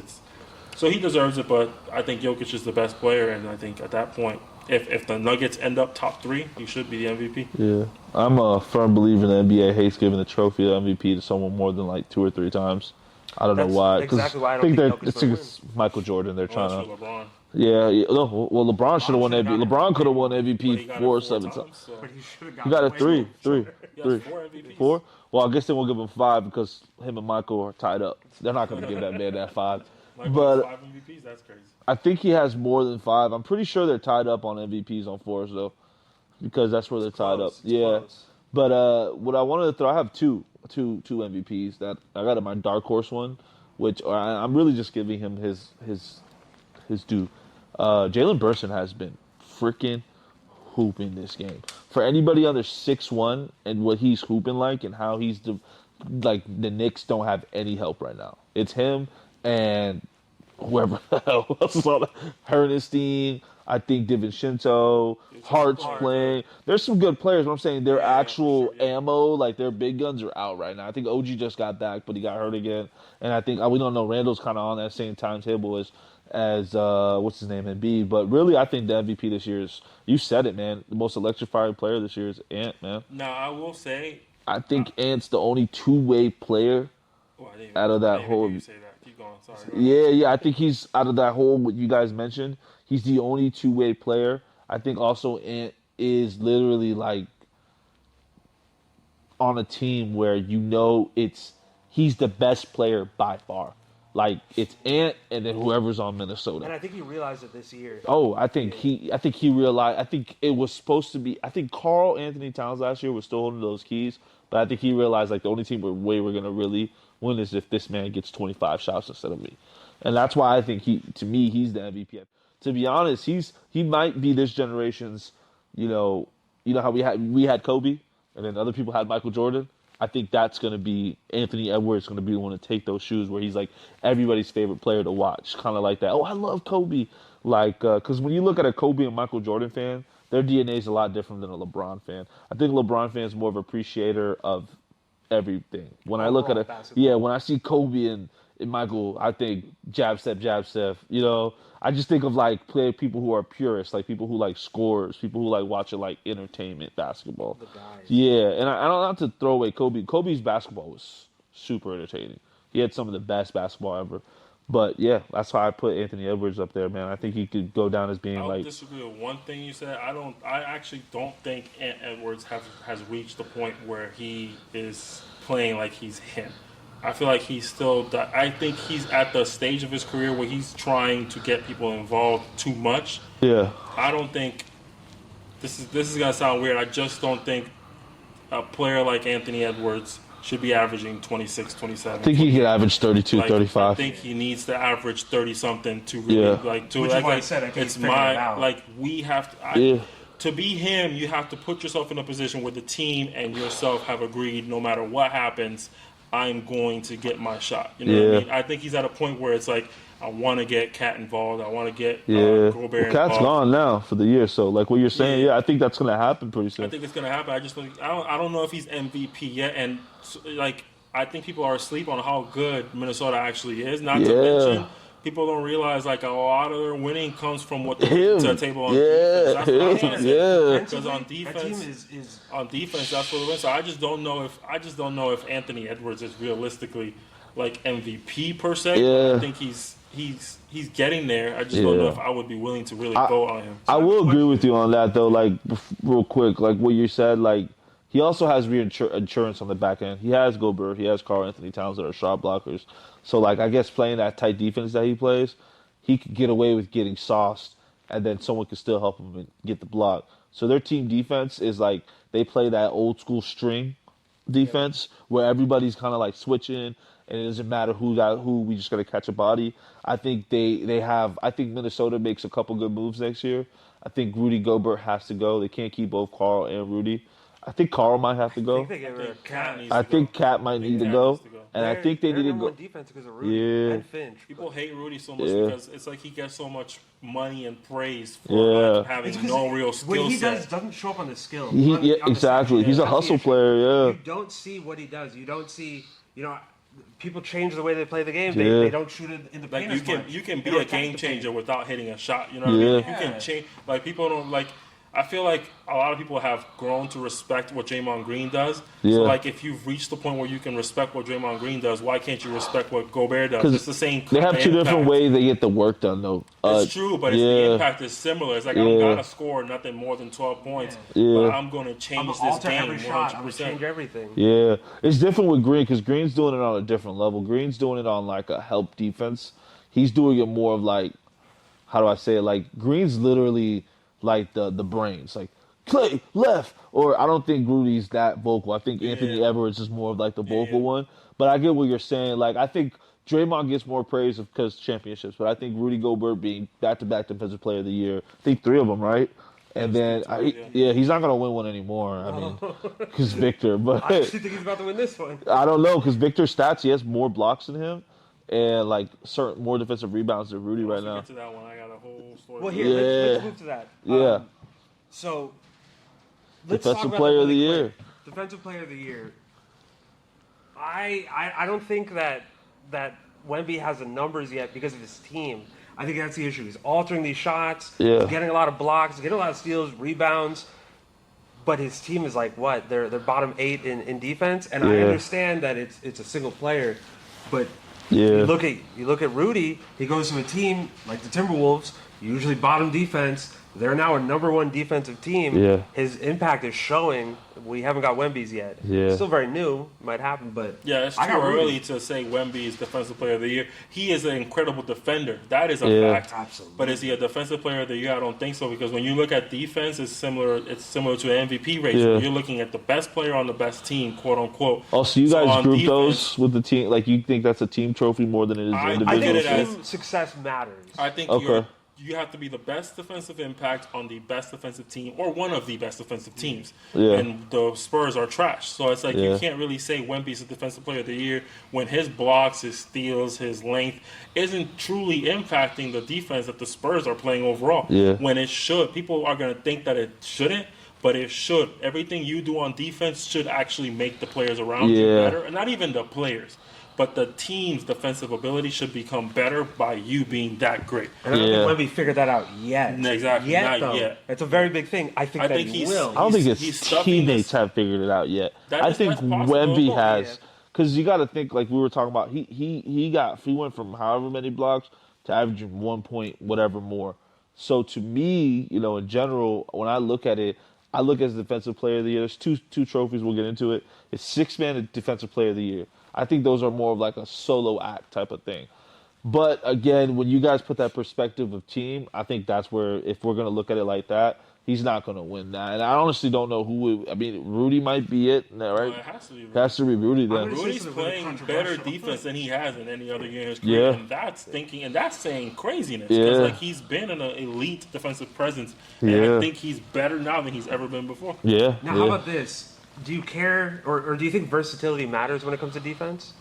so he deserves it. But I think Jokic is the best player, and I think at that point, if the Nuggets end up top 3, he should be the MVP. Yeah, I'm a firm believer the NBA hates giving the trophy of MVP to someone more than like 2 or 3 times. I don't know why. Exactly why I don't think it's Michael Jordan. They're trying to. LeBron. Yeah. No, well, LeBron should have won MVP. LeBron could have won MVP 4 or 7 times. But he should have He got a 3. He has 4 MVPs. 4? Well, I guess they won't give him 5 because him and Michael are tied up. They're not going to give that man that 5. But 5 MVPs, that's crazy. I think he has more than 5. I'm pretty sure they're tied up on MVPs on 4s though, because that's where they're tied up. Close. But what I wanted to throw, I have two MVPs that I got in my dark horse one, which I'm really just giving him his due. Jalen Brunson has been freaking hooping this game. For anybody under 6'1" and what he's hooping like and how he's the Knicks don't have any help right now. It's him and whoever else is on Hernestein, I think DiVincenzo, Hart's playing. There's some good players, but I'm saying their actual ammo, like their big guns are out right now. I think OG just got back, but he got hurt again. And I think, we don't know, Randall's kind of on that same timetable as what's his name, Embiid. But really, I think the MVP this year is, you said it, man, the most electrifying player this year is Ant, man. Now, I will say, I think Ant's the only two-way player out of that whole. You say that. Keep going. Sorry. Yeah. I think he's out of that whole what you guys mentioned. He's the only two-way player. I think also Ant is literally like on a team where he's the best player by far. Like it's Ant and then whoever's on Minnesota. And I think he realized it this year. Oh, I think he realized. I think it was supposed to be. I think Karl Anthony Towns last year was still holding those keys, but I think he realized like the only team we're gonna really win is if this man gets 25 shots instead of me, and that's why I think he's the MVP. To be honest, he might be this generation's. You know how we had Kobe, and then other people had Michael Jordan. I think that's going to be Anthony Edwards going to be the one to take those shoes where he's like everybody's favorite player to watch, kind of like that. Oh, I love Kobe, like because when you look at a Kobe and Michael Jordan fan, their DNA is a lot different than a LeBron fan. I think LeBron fan is more of an appreciator of everything. When I look at when I see Kobe and Michael, I think jab step. You know, I just think of like people who are purists, like people who like scores, people who like watching like entertainment basketball. The guys. Yeah, and I don't have to throw away Kobe. Kobe's basketball was super entertaining. He had some of the best basketball ever. But yeah, that's why I put Anthony Edwards up there, man. I think he could go down as being I disagree with one thing you said. I actually don't think Ant Edwards has reached the point where he is playing like he's him. I feel like he's still. I think he's at the stage of his career where he's trying to get people involved too much. Yeah. I don't think this is gonna sound weird. I just don't think a player like Anthony Edwards should be averaging 26, 27. I think he could average 32, 35. I think he needs to average 30-something to really Which is why I said I think it's we have to. To be him, you have to put yourself in a position where the team and yourself have agreed, no matter what happens, I'm going to get my shot. You know what I mean? I think he's at a point where it's like, I want to get Cat involved. I want to get Gobert involved. Cat's gone now for the year, so like what you're saying, I think that's going to happen pretty soon. I think it's going to happen. I don't know if he's MVP yet, and like I think people are asleep on how good Minnesota actually is. Not to mention people don't realize like a lot of their winning comes from what they bring to the table on defense. That's what I'm trying to say. Because on defense, that's what it is. So I just don't know if Anthony Edwards is realistically like MVP per se. Yeah. I think he's getting there. I just don't know if I would be willing to really vote on him. I will agree with you on that though. Like real quick, like what you said, like. He also has insurance on the back end. He has Gobert. He has Karl Anthony Towns that are shot blockers. So, like, I guess playing that tight defense that he plays, he could get away with getting sauced, and then someone could still help him and get the block. So their team defense is like they play that old school string defense where everybody's kind of like switching, and it doesn't matter who. We just got to catch a body. I think they have. I think Minnesota makes a couple good moves next year. I think Rudy Gobert has to go. They can't keep both Karl and Rudy. I think Karl might have to go. I think Cat might need to go. And I think they need to go. Defense because of Rudy and Finch. People hate Rudy so much because it's like he gets so much money and praise for having no real skill set. What he doesn't show up on the skill. Exactly. He's a hustle player, You don't see what he does. You don't see, people change the way they play the game. They don't shoot it in the paint as much. You can be a game changer without hitting a shot. You know what I mean? You can change. Like, people don't, like... I feel like a lot of people have grown to respect what Draymond Green does. Yeah. So, like, if you've reached the point where you can respect what Draymond Green does, why can't you respect what Gobert does? It's the same. They have two different ways they get the work done, though. It's true, but the impact is similar. It's like I'm gonna score nothing more than 12 points, but I'm gonna change this game 100%. I'm gonna change everything. Yeah, it's different with Green because Green's doing it on a different level. Green's doing it on like a help defense. He's doing it more of like, how do I say it? Like Green's literally like the brains, like. Clay, left. Or I don't think Rudy's that vocal. I think Anthony Edwards is more of like the vocal one. But I get what you're saying. Like, I think Draymond gets more praise because championships. But I think Rudy Gobert being back-to-back Defensive Player of the Year, I think 3 of them, right? And then, he's not going to win one anymore. I mean, because Victor. But I actually think he's about to win this one. I don't know, because Victor's stats, he has more blocks than him. And, like, certain more defensive rebounds than Rudy right now. Get to that one. I got a whole story. Well, here, let's move to that. So... Defensive Player of the Year. Defensive Player of the Year. I don't think that Wemby has the numbers yet because of his team. I think that's the issue. He's altering these shots. He's getting a lot of blocks. He's getting a lot of steals, rebounds. But his team is like what? They're bottom 8 in defense. And I understand that it's a single player, but you look at Rudy. He goes to a team like the Timberwolves, usually bottom defense. They're now a number 1 defensive team. Yeah. His impact is showing. We haven't got Wemby's yet. Yeah. Still very new. Might happen, but... Yeah, it's too early to say Wemby is Defensive Player of the Year. He is an incredible defender. That is a fact. Absolutely. But is he a Defensive Player of the Year? I don't think so, because when you look at defense, it's similar to an MVP ratio. You're looking at the best player on the best team, quote-unquote. Oh, so you guys group those with the team? Like, you think that's a team trophy more than it is an individual? I think team success matters. I think you have to be the best defensive impact on the best defensive team or one of the best defensive teams. Yeah. And the Spurs are trash. So it's like you can't really say Wemby's the Defensive Player of the Year when his blocks, his steals, his length isn't truly impacting the defense that the Spurs are playing overall. Yeah. When it should. People are going to think that it shouldn't, but it should. Everything you do on defense should actually make the players around you better. And not even the players. But the team's defensive ability should become better by you being that great. And I don't think Wemby figured that out yet. Exactly. Not yet. It's a very big thing. I think he will. I don't think his teammates have figured it out yet. I think Wemby has. Because you got to think, like we were talking about, he went from however many blocks to averaging 1 point whatever more. So to me, in general, when I look at it, I look as Defensive Player of the Year. There's two trophies. We'll get into it. It's 6-man and Defensive Player of the Year. I think those are more of like a solo act type of thing. But again, when you guys put that perspective of team, I think that's where, if we're going to look at it like that, he's not going to win that. And I honestly don't know who would. I mean, Rudy might be it, right? Well, it has to be Rudy. It has to be Rudy then. Rudy's playing better defense than he has in any other year in his career. And that's saying craziness. Because he's been an elite defensive presence. And I think he's better now than he's ever been before. Yeah. Now, how about this? Do you care, or do you think versatility matters when it comes to defense?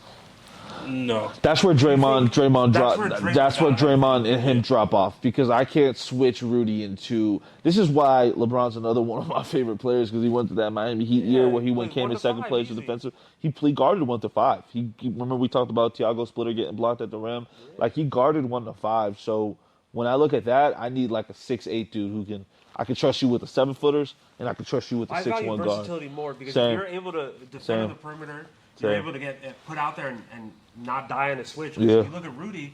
No. That's where Draymond That's where Draymond and him drop off, because I can't switch Rudy into. This is why LeBron's another one of my favorite players, because he went to that Miami Heat year where he came in second place with defensive. He guarded 1 to 5. He remember we talked about Thiago Splitter getting blocked at the rim. Like, he guarded 1 to 5. So when I look at that, I need like a 6'8" dude who can. I can trust you with the 7-footers, and I can trust you with the 6'1" guard. I value versatility more because if you're able to defend the perimeter, you're able to get put out there and not die on a switch. Because if you look at Rudy,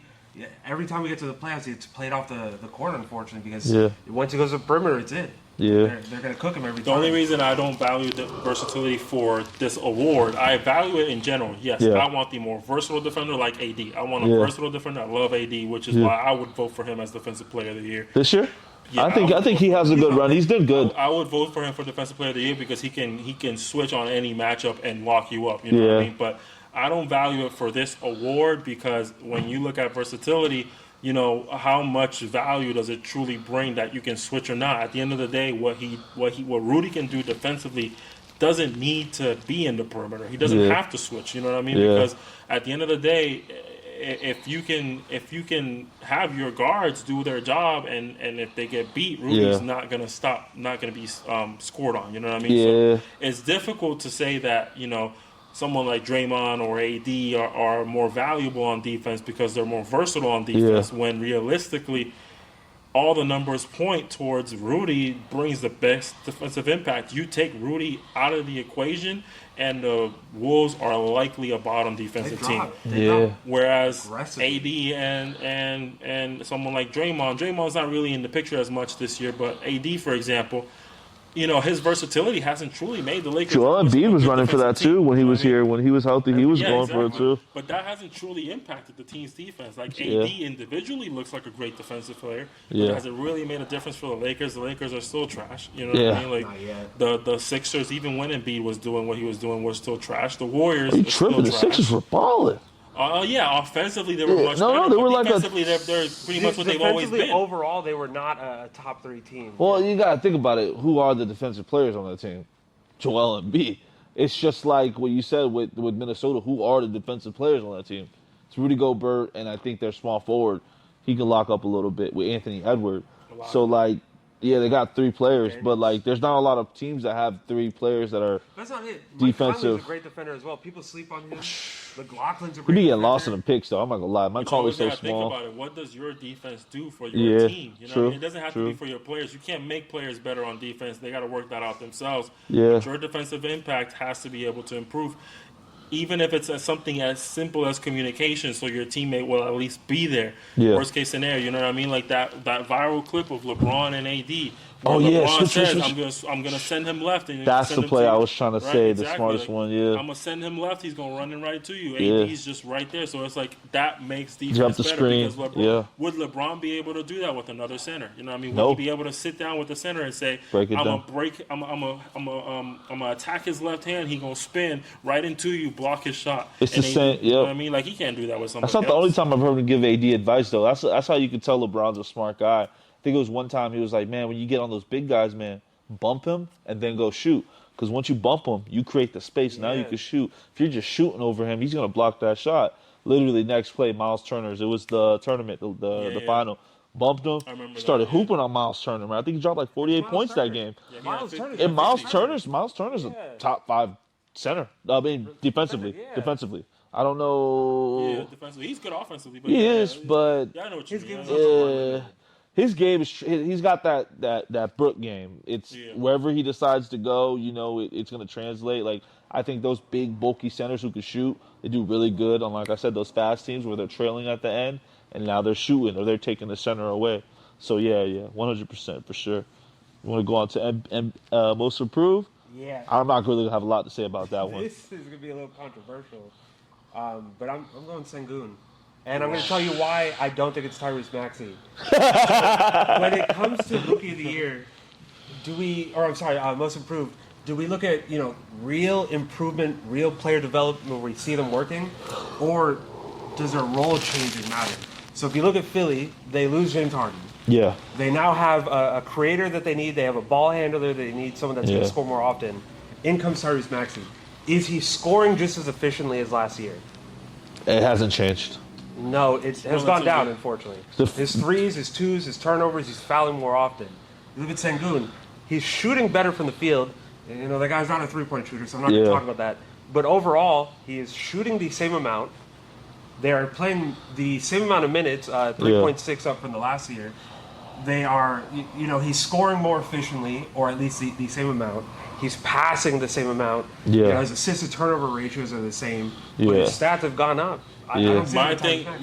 every time we get to the playoffs, it's played off the corner, unfortunately, because once he goes to the perimeter, it's it. Yeah. They're going to cook him every time. The only reason I don't value the versatility for this award, I value it in general. Yes, I want the more versatile defender like AD. I want a versatile defender. I love AD, which is why I would vote for him as Defensive Player of the Year. This year? Yeah, I think he has a good run. He's done good. I would vote for him for Defensive Player of the Year because he can switch on any matchup and lock you up. You know what I mean? But I don't value it for this award because when you look at versatility, you know, how much value does it truly bring that you can switch or not? At the end of the day, what Rudy can do defensively doesn't need to be in the perimeter. He doesn't have to switch. You know what I mean? Because at the end of the day, if you can have your guards do their job and if they get beat, Rudy's not gonna be scored on. You know what I mean? So it's difficult to say that, you know, someone like Draymond or AD are more valuable on defense because they're more versatile on defense when realistically all the numbers point towards Rudy brings the best defensive impact. You take Rudy out of the equation and the Wolves are likely a bottom defensive team. Whereas AD and someone like Draymond's not really in the picture as much this year, but AD, for example, you know, his versatility hasn't truly made the Lakers. Joel Embiid was running for that too when he was here. When he was healthy, he was going for it too. But that hasn't truly impacted the team's defense. Like AD individually looks like a great defensive player. But has it really made a difference for the Lakers? The Lakers are still trash. You know what I mean? Like the Sixers, even when Embiid was doing what he was doing, were still trash. The Warriors, are you tripping? The Sixers were balling. Offensively they were much better. They were like defensively they're pretty much what they've always been. Overall, they were not a top 3 team. Well, you got to think about it. Who are the defensive players on that team? Joel Embiid. It's just like what you said with Minnesota. Who are the defensive players on that team? It's Rudy Gobert, and I think their small forward. He can lock up a little bit with Anthony Edwards. So, like, they got 3 players, but like, there's not a lot of teams that have 3 players that are That's not it. defensive. Mike Conley's a great defender as well. People sleep on him. McLaughlin's a He great be getting defender. lost in the picks, though. I'm not gonna lie. Mike Conley's so small. Think about it. What does your defense do for your team? You know, true, it doesn't have to be for your players. You can't make players better on defense. They got to work that out themselves. Yeah. But your defensive impact has to be able to improve. Even if it's something as simple as communication, so your teammate will at least be there. Worst case scenario, you know what I mean? Like that viral clip of LeBron and AD. LeBron says, I'm gonna send him left. And that's the play I was trying to say, the exactly. smartest one. I'm gonna send him left. He's gonna run right to you. AD's just right there, so it's like that makes defense better. Screen. Because would LeBron be able to do that with another center? You know what I mean? Would he be able to sit down with the center and say, I'm gonna attack his left hand. He gonna spin right into you, block his shot. It's the same. You know what I mean? Like he can't do that with somebody. That's not the only time I've heard him give AD advice, though. That's how you can tell LeBron's a smart guy. I think it was one time he was like, man, when you get on those big guys, man, bump him and then go shoot. Because once you bump him, you create the space. Now you can shoot. If you're just shooting over him, he's going to block that shot. Literally, next play, Miles Turner's. It was the tournament, the final. Bumped him. Started hooping on Miles Turner, man. I think he dropped like 48 points that game. Miles Turner's and Miles Turner's a top 5 center. I mean, defensively. I don't know. Yeah, defensively. He's good offensively. But he is, but I know what you mean. His game is he's got that Brook game. It's wherever he decides to go, you know, it's going to translate. Like I think those big bulky centers who can shoot, they do really good on, like I said, those fast teams where they're trailing at the end and now they're shooting or they're taking the center away. So 100% for sure. You want to go on to most improved? Yeah. I'm not really gonna have a lot to say about that one. This is gonna be a little controversial, but I'm going Sengun. And I'm going to tell you why I don't think it's Tyrese Maxey. When it comes to Rookie of the Year, Most Improved, do we look at, real improvement, real player development where we see them working? Or does their role changes matter? So if you look at Philly, they lose James Harden. Yeah. They now have a creator that they need. They have a ball handler. They need someone that's going to score more often. In comes Tyrese Maxey. Is he scoring just as efficiently as last year? It hasn't changed. No, it has gone down, unfortunately. His threes, his twos, his turnovers, he's fouling more often. You look at Sengun, he's shooting better from the field. And, you know, that guy's not a three-point shooter, so I'm not going to talk about that. But overall, he is shooting the same amount. They are playing the same amount of minutes, 3.6 up from the last year. They are, you know, he's scoring more efficiently, or at least the same amount. He's passing the same amount. Yeah. You know, his assist to turnover ratios are the same. But his stats have gone up. I don't see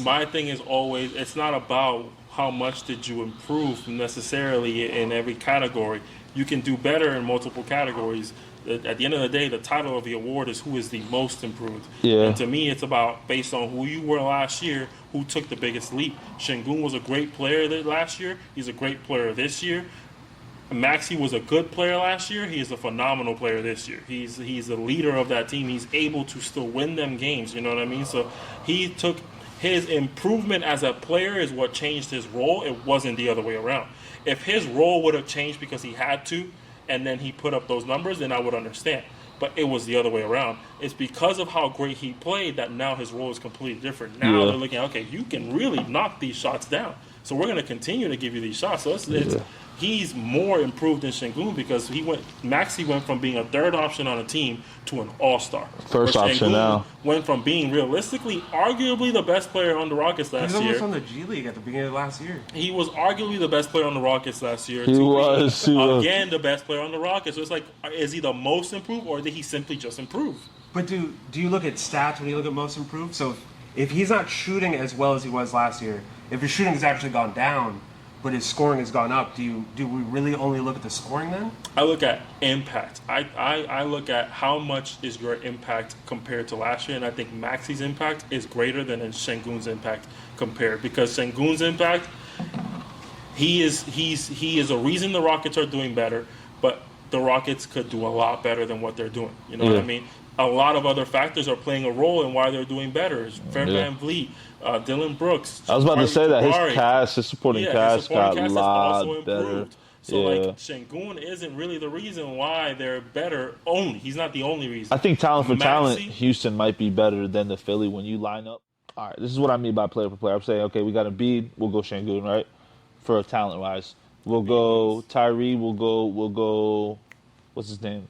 my thing is always, it's not about how much did you improve necessarily in every category. You can do better in multiple categories. At the end of the day, the title of the award is who is the most improved. Yeah. And to me, it's about based on who you were last year, who took the biggest leap. Sengun was a great player last year. He's a great player this year. Maxey was a good player last year. He is a phenomenal player this year. He's the leader of that team. He's able to still win them games. You know what I mean? So he took his improvement as a player is what changed his role. It wasn't the other way around. If his role would have changed because he had to, and then he put up those numbers, then I would understand. But it was the other way around. It's because of how great he played that now his role is completely different. Now they're looking at, okay, you can really knock these shots down. So we're going to continue to give you these shots. So he's more improved than Sengun because Maxey went from being a third option on a team to an all-star. First option now. Went from being realistically arguably the best player on the Rockets last year. He was almost on the G League at the beginning of last year. He was arguably the best player on the Rockets last year. He was. Again, the best player on the Rockets. So it's like, is he the most improved or did he simply just improve? But do you look at stats when you look at most improved? So if he's not shooting as well as he was last year, if his shooting has actually gone down, but his scoring has gone up, do we really only look at the scoring then? I look at impact. I look at how much is your impact compared to last year, and I think Maxey's impact is greater than Sengun's impact compared, because Sengun's impact, he is a reason the Rockets are doing better, but the Rockets could do a lot better than what they're doing. You know what I mean? A lot of other factors are playing a role in why they're doing better. Fred VanVleet, Dylan Brooks. I was about to say that Jabari. his supporting cast got a lot better. So like Sengun isn't really the reason why they're better. He's not the only reason. I think talent for talent, Houston might be better than the Philly when you line up. All right, this is what I mean by player for player. I'm saying, okay, we got Embiid, we'll go Sengun, right? For talent wise, we'll go Tyree, we'll go. What's his name?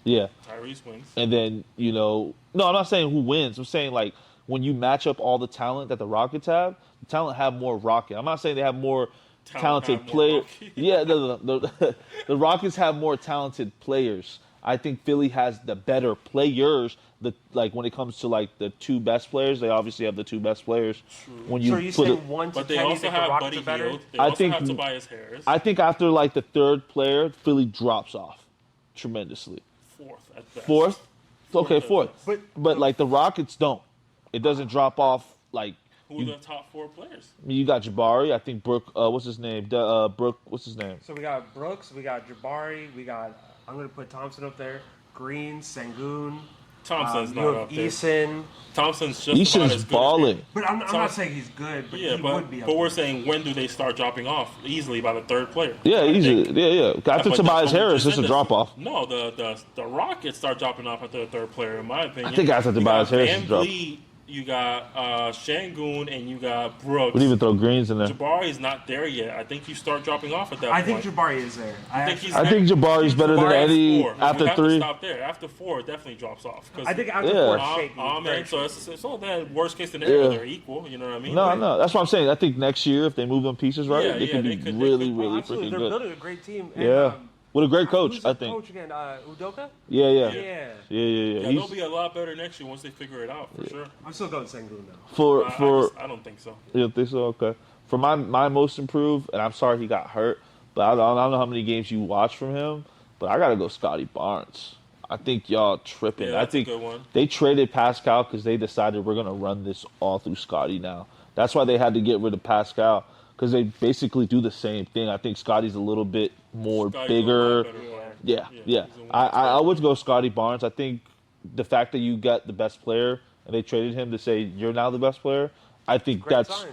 Yeah. Tyrese wins. And then, no, I'm not saying who wins. I'm saying, like, when you match up all the talent that the Rockets have, the talent have more Rocket. I'm not saying they have more talented players. Yeah, the Rockets have more talented players. I think Philly has the better players. When it comes to, like, the two best players, they obviously have the two best players. True. When you saying 1 to 10, but they also have Buddy Hield. They also have Tobias Harris. I think after, like, the third player, Philly drops off tremendously. Fourth at best. Fourth? Okay, fourth. But like, the Rockets don't. It doesn't drop off, like... Who are the top four players? You got Jabari. I think Brooke... what's his name? What's his name? So we got Brooks. We got Jabari. We got... I'm going to put Thompson up there. Green, Sengun. Thompson's not up there. Eason. Thompson's just about as good balling. But I'm not saying he's good, but he would be up But we're there. saying when do they start dropping off? Easily by the third player. Yeah, easily. Yeah. After Tobias Harris, it's a drop-off. No, the Rockets start dropping off after the third player, in my opinion. I think after Tobias Harris is dropped. You got Sengun and you got Brooks. We'd even throw Greens in there. Jabari's not there yet. I think you start dropping off at that point. I think Jabari is there. I think Jabari's better than Eddie after three. Stop there. After four, it definitely drops off. I think after four, it's shaky. So that worst case scenario, they're equal. You know what I mean? No. That's what I'm saying. I think next year, if they move them pieces right, they can be really freaking good. They're building a great team. Yeah. With a great coach, who's I the think. Coach again, Udoka? Yeah. They'll be a lot better next year once they figure it out, for sure. I'm still going Sengun though. I don't think so. You don't think so? Okay. For my most improved, and I'm sorry he got hurt, but I don't know how many games you watched from him, but I got to go Scotty Barnes. I think y'all tripping. Yeah, that's I think a good one. They traded Pascal because they decided we're going to run this all through Scotty now. That's why they had to get rid of Pascal, because they basically do the same thing. I think Scotty's a little bit bigger. Yeah. I would go Scotty Barnes. I think the fact that you got the best player and they traded him to say you're now the best player, I think that's sign.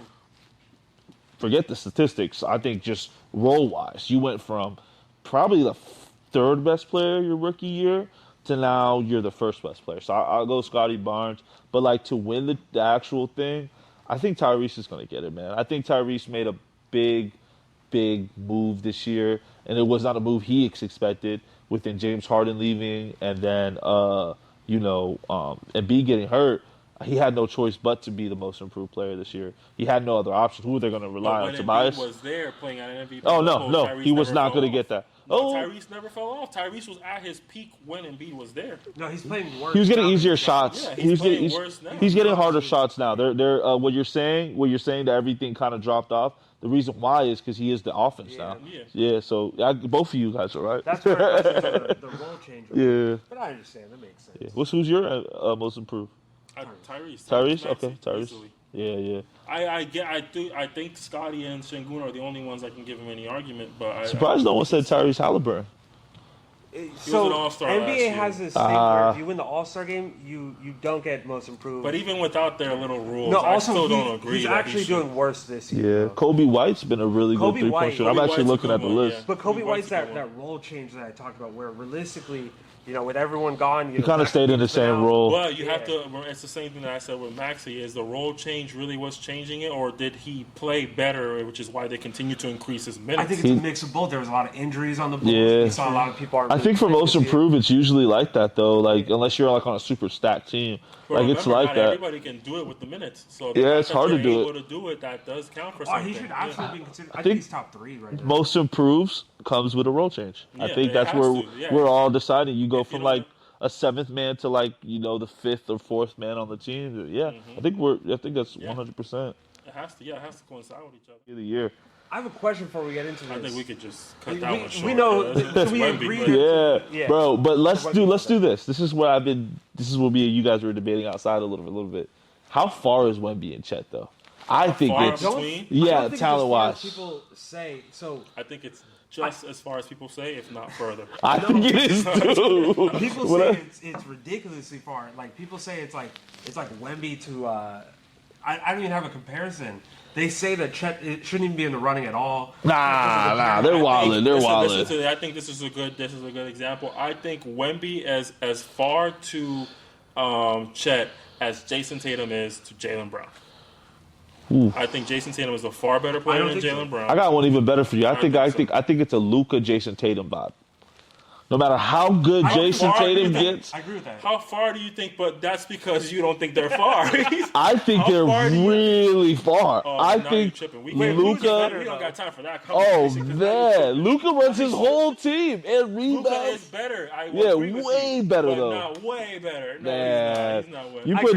Forget the statistics. I think just role-wise, you went from probably the third best player your rookie year to now you're the first best player. So I'll go Scotty Barnes. But, like, to win the actual thing, I think Tyrese is going to get it, man. I think Tyrese made a big move this year, and it was not a move he expected within James Harden leaving and then, Embiid getting hurt. He had no choice but to be the most improved player this year. He had no other option. Who are they going to rely on? Tobias? Embiid was there playing at an MVP. Oh, no. He was not going to get that. No, Tyrese never fell off. Tyrese was at his peak when Embiid was there. No, he's playing worse. He was getting easier shots. Yeah, he's playing worse now. He's getting harder shots now. They're what you're saying that everything kind of dropped off. The reason why is because he is the offense now. Yeah. So both of you guys are right. That's where the role change. Yeah. But I understand. That makes sense. Yeah. Who's your most improved? Tyrese. Okay, Tyrese. Easily. Yeah. I think Scotty and Şengün are the only ones that can give him any argument. But Surprised no one said Tyrese Halliburton. So an all-star NBA has this thing where if you win the All-Star game, you don't get most improved. But even without their little rules, no, I also still don't agree. He's actually doing worse this year. Yeah, though. Kobe White's been a really good three-point shooter. I'm actually looking at the list. Yeah. But Kobe White's that role change that I talked about, where realistically, with everyone gone, he kind of stayed in the same role. Well, you have to. It's the same thing that I said with Maxey. Is the role change really what's changing it, or did he play better, which is why they continue to increase his minutes? I think it's a mix of both. There was a lot of injuries on the Bulls. Yeah. We saw a lot of people. I think for most improved, it's usually like that though. Like unless you're like on a super stacked team, but it's like not that. Everybody can do it with the minutes. So it's hard to do it. Able to do it, that does count for something. He should absolutely be considered. I think he's top 3 right now. Most improves comes with a role change. I think that's where we're all deciding. You go from like a 7th man to like the 5th or 4th man on the team. Yeah, I think that's 100%. It has to coincide with each other. The year. I have a question before we get into this. I think we could just cut that one short. We know. Can we agree? Yeah, bro. But let's do this. This is where This is what you guys were debating outside a little bit. How far is Wemby and Chet though? I think it's talent-wise. People say so. I think it's just as far as people say, if not further. I think it is too. People say it's ridiculously far. Like people say it's like Wemby to. I don't even have a comparison. They say that Chet shouldn't even be in the running at all. Nah, they're wilding. They're wilding. I think this is a good example. I think Wemby as far to Chet as Jason Tatum is to Jaylen Brown. Ooh. I think Jason Tatum is a far better player than Jaylen Brown. I got one even better for you. I think it's a Luka Jason Tatum vibe. No matter how good Jason Tatum gets. I agree with that. How far do you think? But that's because you don't think they're far. I think they're really far. I think Luka. We don't got time for that. Man. Luka runs his whole team and rebounds. Luka is better. Way better though. Not way better. No, man. he's not way. You put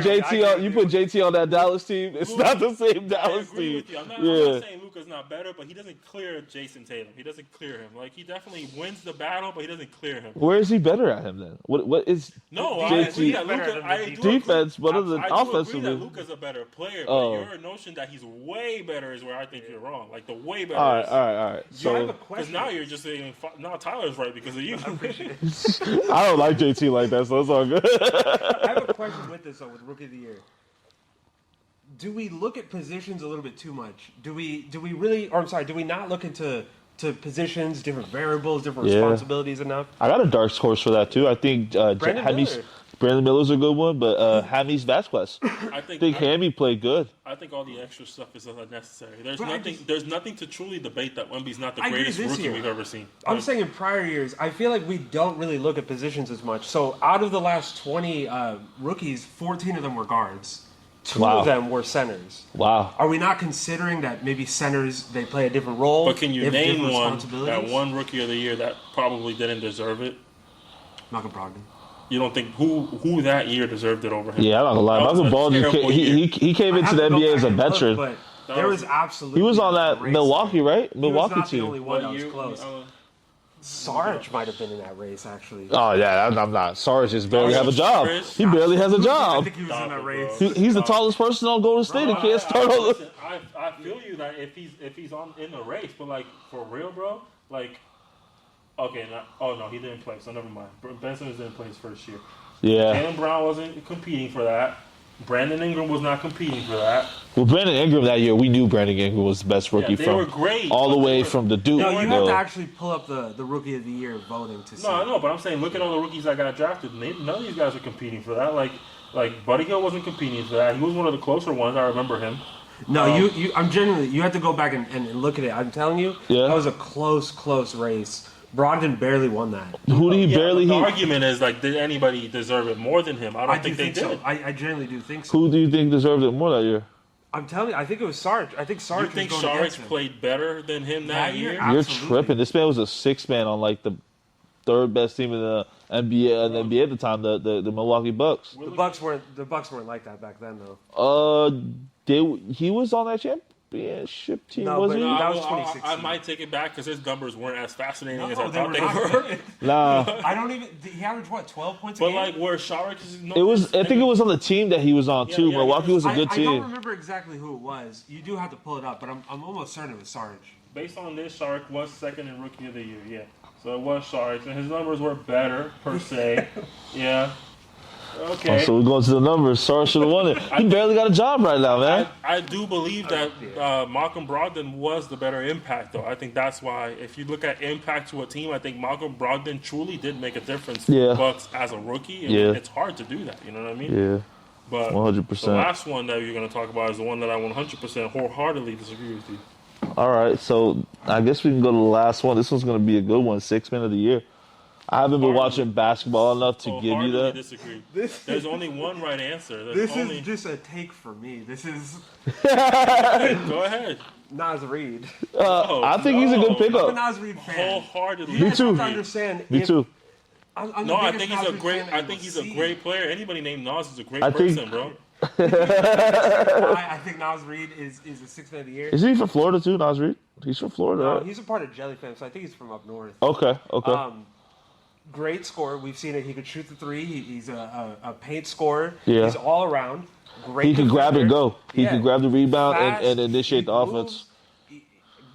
JT on that Dallas team. It's not the same Dallas team. I'm not saying Luka's not better, but he doesn't clear Jason Tatum. He doesn't clear him. Like he definitely wins the battle, but he doesn't clear him. Where is he better at him then? What is JT defense? But other than offensively, I agree that Luka's a better player. But your notion that he's way better is where I think you're wrong. Like the way better. All right. So because now you're just saying Tyler's right because of you. I appreciate it. I don't like JT like that, so it's all good. I have a question with this though, with Rookie of the Year. Do we look at positions a little bit too much? Do we not look into positions, different variables, different responsibilities enough? I got a dark horse for that too. I think Brandon Miller's a good one, but James Vasquez. I think Hammy played good. I think all the extra stuff is unnecessary. There's nothing to truly debate that Wemby's not the greatest rookie we've ever seen. I'm saying in prior years, I feel like we don't really look at positions as much. So out of the last 20 rookies, 14 of them were guards. 2 of them were centers. Wow. Are we not considering that maybe centers, they play a different role? But can you name one Rookie of the Year that probably didn't deserve it? Malcolm Brogdon. You don't think who that year deserved it over him? Yeah, I'm not gonna lie. Malcolm Brogdon, he came into the NBA as a veteran. But there was absolutely. He was on that Milwaukee, right? Milwaukee team. He was not the only one that was close. Sarge might have been in that race, actually. Oh, yeah, I'm not. Sarge just barely have a job. He barely has a job. I think he was in that race. He's the tallest person on Golden State and can't start on the... I feel you that if he's in the race, but, like, for real, bro, like, okay, no, he didn't play, so never mind. Ben Simmons didn't play his first year. Yeah. Jaylen Brown wasn't competing for that. Brandon Ingram was not competing for that. Well, Brandon Ingram that year, we knew Brandon Ingram was the best rookie They from were great, all the but way they were- from the Duke. No, you have to actually pull up the Rookie of the Year voting to see. No, I know, but I'm saying look at all the rookies that got drafted. None of these guys are competing for that. Like Buddy Hill wasn't competing for that. He was one of the closer ones. I remember him. No, I'm genuinely. You have to go back and look at it. I'm telling you, that was a close race. Brogdon barely won that. Who did he barely The hit? argument is like, did anybody deserve it more than him? I don't think they did. so. I genuinely do think so. Who do you think deserved it more that year? I'm telling you, I think it was Sarge. I think Sarge. You think was going Saric against him. played better than him that year? You're Absolutely. tripping. This man was a 6-man on like the third best team in the NBA at the time, the Milwaukee Bucks. The Bucks weren't like that back then, though. He was on that championship team, No, wasn't but he? that was I 2016. might take it back because his numbers weren't as fascinating No, as I they thought were they not. were. Nah. I don't even. He averaged what, 12 points a But game? like where Saric is, It was. I think it was on the team that he was on too. yeah, Milwaukee was a I good don't team. remember exactly who it was. You do have to pull it up, but I'm almost certain it was Sarge. based on this, Saric was second in Rookie of the Year. Yeah, so it was Saric, and his numbers were better per se. Yeah. Okay. So we go to the numbers. Sarge should have won it. He barely got a job right now, man. I do believe that Malcolm Brogdon was the better impact, though. I think that's why, if you look at impact to a team, I think Malcolm Brogdon truly did make a difference for the Bucks as a rookie. And it's hard to do that, you know what I mean? Yeah. But 100%. the last one that you're going to talk about is the one that I 100% wholeheartedly disagree with you. All right, so I guess we can go to the last one. This one's going to be a good one, 6-man of the year. I haven't been watching basketball enough to give you that. Disagree. There's only one right answer. This is just a take for me. This is Go ahead. Nas Reed. I think he's a good I'm a pickup. Nas Reed fan. Wholeheartedly. You guys too. have to understand. Me too. I'm No, the I biggest think Nas he's a Reed great. fan I that think you'll he's a see. great player. Anybody named Nas is a great I think- person, bro. I think Nas Reed is a 6-man of the year. Isn't he from Florida too, Nas Reed? He's from Florida, right? He's a part of Jelly Fam, so I think he's from up north. Okay. Great scorer. We've seen it. He could shoot the three. He's a paint scorer. Yeah. He's all around. Great. He can grab and go. He Yeah. can grab the rebound Fast, and initiate he the offense. moves.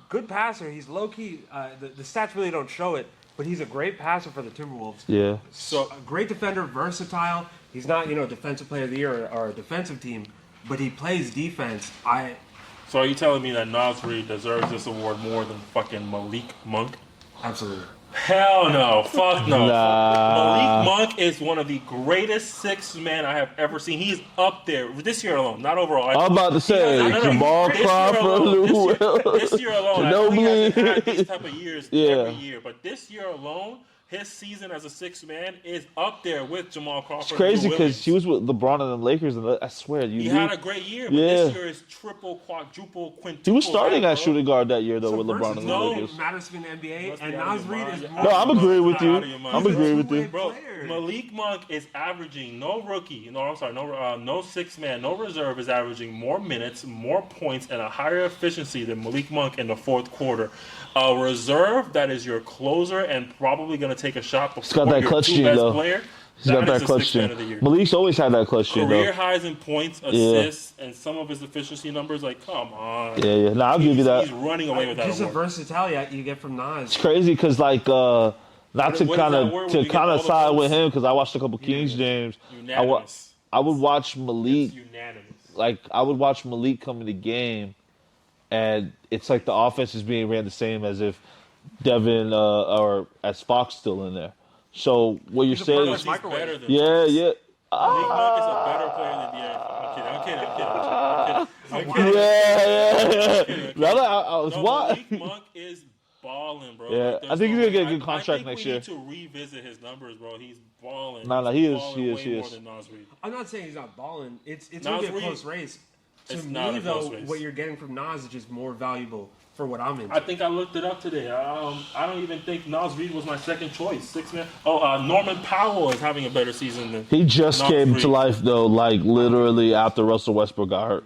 Good passer. He's low key. The stats really don't show it, but he's a great passer for the Timberwolves. Yeah. So a great defender, versatile. He's not defensive player of the year or a defensive team, but he plays defense. So are you telling me that Nas Reed deserves this award more than fucking Malik Monk? Absolutely. Hell no. Fuck no. Nah. Malik Monk is one of the greatest 6-man I have ever seen. He's up there this year alone, not overall. I'm about to say Jamal Crawford, This year alone, I know he hasn't had these type of years every year, but this year alone, his season as a 6-man is up there with Jamal Crawford. It's crazy and Lou because he was with LeBron and the Lakers, and I swear, He had a great year, but this year is triple, quadruple, quintuple. He was starting that, at bro. shooting guard that year, though, with LeBron and the No. Lakers. Matters in the NBA, Must and be out of Nas your Reed mind. is No, No, I'm agreeing with you. Out of your mind. I'm agreeing with you. Bro, player. Malik Monk is averaging no 6-man, no reserve is averaging more minutes, more points, and a higher efficiency than Malik Monk in the fourth quarter. A reserve that is your closer and probably going to take a shot before got that your clutch two gene, best though. player. He's got that is a clutch 6-man gene. of the year. Malik's always had that clutch gene, Career though. highs in points, assists, and some of his efficiency numbers. Like, come on. Yeah. No, I'll give you that. He's running away with that just the award. versatility you get from Nas. It's crazy because, like, not to What is kind that of word when to you get kind all of the side votes? with him because I watched a couple Kings games. Unanimous. I would watch Malik. It's unanimous. Like I would watch Malik come in the game, and it's like the offense is being ran the same as if Devin or as Fox still in there. So what you're saying part is, of He's better than yeah. Malik Monk is a better player than I'm kidding. Yeah. No, I was Malik Monk is balling, bro. Yeah, Like, I think he's gonna get a good I contract think next we year. need to revisit his numbers, bro. He's balling. Nah, He's he is, balling he is, way he more is. than Nas Reed. I'm not saying he's not balling. It's Nas going to be a Reed- close race. To It's me, not a though, close race. what you're getting from Nas is just more valuable for what I'm into. I think I looked it up today. I don't even think Nas Reed was my second choice. 6-man. Norman Powell is having a better season than He just Nas came Reed. to life though, like literally after Russell Westbrook got hurt.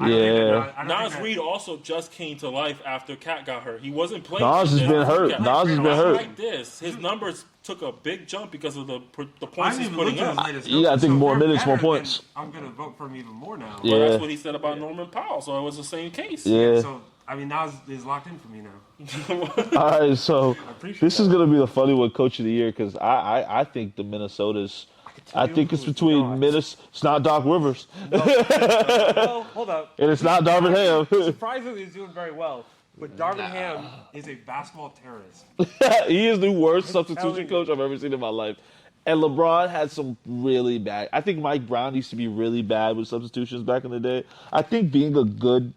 Yeah. Nas Reed also just came to life after Kat got hurt. He wasn't playing. Nas has for been this. hurt. Yeah. Nas has been hurt. Like this, his numbers took a big jump because of the I points didn't he's even putting look at his up. latest You gotta numbers, think so more if they're minutes, more better, points. then I'm going to vote for him even more now. Yeah. Well, that's what he said about Norman Powell. So it was the same case. Yeah. So, I mean, Nas is locked in for me now. All right, so appreciate this that. is gonna be the funny one, Coach of the Year, because I think the Minnesota's I think it's between Minnesota. It's not Doc Rivers. Well, hold up. And it's not Darvin Ham. Surprisingly, he's doing very well. But Darvin Ham is a basketball terrorist. He is the worst telling substitution you. coach I've ever seen in my life. And LeBron had some really bad. I think Mike Brown used to be really bad with substitutions back in the day. I think being a good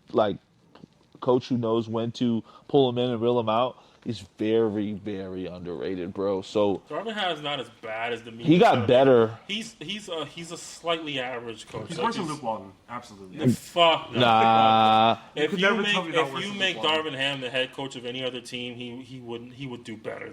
coach who knows when to pull him in and reel him out is very, very underrated, bro. So Darvin Ham is not as bad as the media. he got better. He's a slightly average coach. He's Like, worse than Luke Walton. Absolutely. Fuck no. Nah. If could you never tell me not worse make than Luke Walton. Darvin Ham the head coach of any other team, he would do better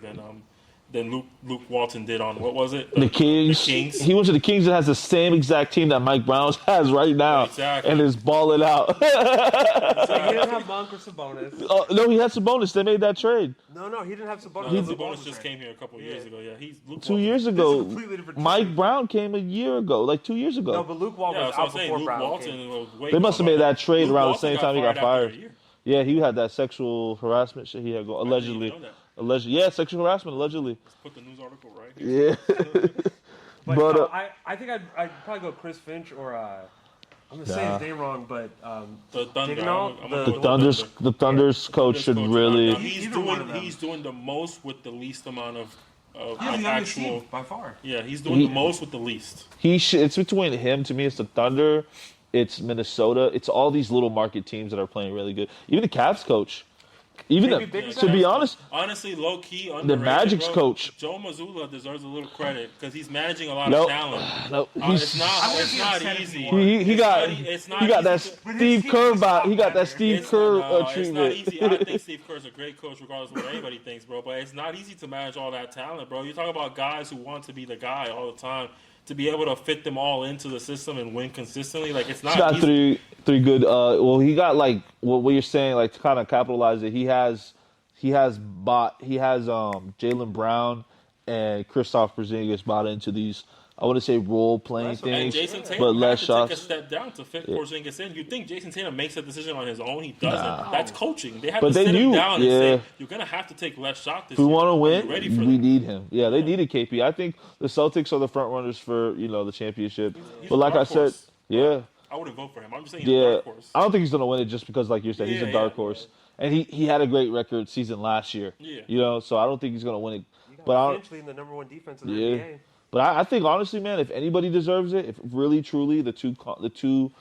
than Luke Walton did on what was it? The Kings. The Kings. He went to the Kings and has the same exact team that Mike Brown has right now. Exactly. And is balling out. So he didn't have Monk or Sabonis. No, he had Sabonis. They made that trade. No, he didn't have Sabonis. The Luke bonus Walton just trade. came here a couple of years ago. Yeah, he's Luke 2 Walton. years This is ago. a completely different Mike trade. Brown came a year ago, 2 years ago. No, but Luke Walton Yeah, was that's what out I'm saying. before Luke Brown Walton came. was way They must have made that trade Luke around the Walton same time he got after fired. a year. Yeah, he had that sexual harassment shit he had going. Allegedly. know that. Allegedly. Yeah, sexual harassment, allegedly. Put the news article right here. Yeah. But, But, no, I think I'd probably go Chris Finch or I'm gonna say his name wrong, but The Thunder. Dignall, I'm gonna the go with Thunder's Thunder. the Thunder's coach should Coach. really. Now, Either one of them. he's doing the most with the least amount of he's the youngest actual. team by far. Yeah, he's doing the most with the least. He should. It's between him. To me, it's the Thunder. It's Minnesota. It's all these little market teams that are playing really good. Even the Cavs coach. Even Maybe the, Big to be honest, Honestly, low key, Magic's coach. Joe Mazzulla deserves a little credit because he's managing a lot Nope. of talent. no, It's he's, not easy. he got It's not he got that easy to- Steve Kerr vibe. He got that Steve It's Kerr not, no, it's treatment. not easy. I think Steve Kerr's a great coach, regardless of what anybody thinks, bro. But it's not easy to manage all that talent, bro. You talk about guys who want to be the guy all the time. To be able to fit them all into the system and win consistently, like it's not He's got easy. three good. Well, he got what you're saying, to kind of capitalize it. He has Jaylen Brown and Kristaps Porzingis bought into these. I want to say role playing And things, Jason Tatum but had less to shots. take a step down to fit Porzingis in. You think Jason Tatum makes that decision on his own? He doesn't. That's coaching. They have But to they sit knew, him down and yeah. say, you're going to have to take less shots this If we year. want to Are you win, ready for we that? need him. Yeah, they needed KP. I think the Celtics are the front runners for the championship. He's But a like I dark said, horse. yeah, I wouldn't vote for him. I'm just saying he's a yeah. dark horse. I don't think he's gonna win it just because, like you said, he's Yeah, a dark yeah. horse, and he had a great record season last year. Yeah. So I don't think he's gonna win it. You But got I, Finch leading the number one defense in the Yeah. NBA. But I think honestly, man, if anybody deserves it, if really truly the two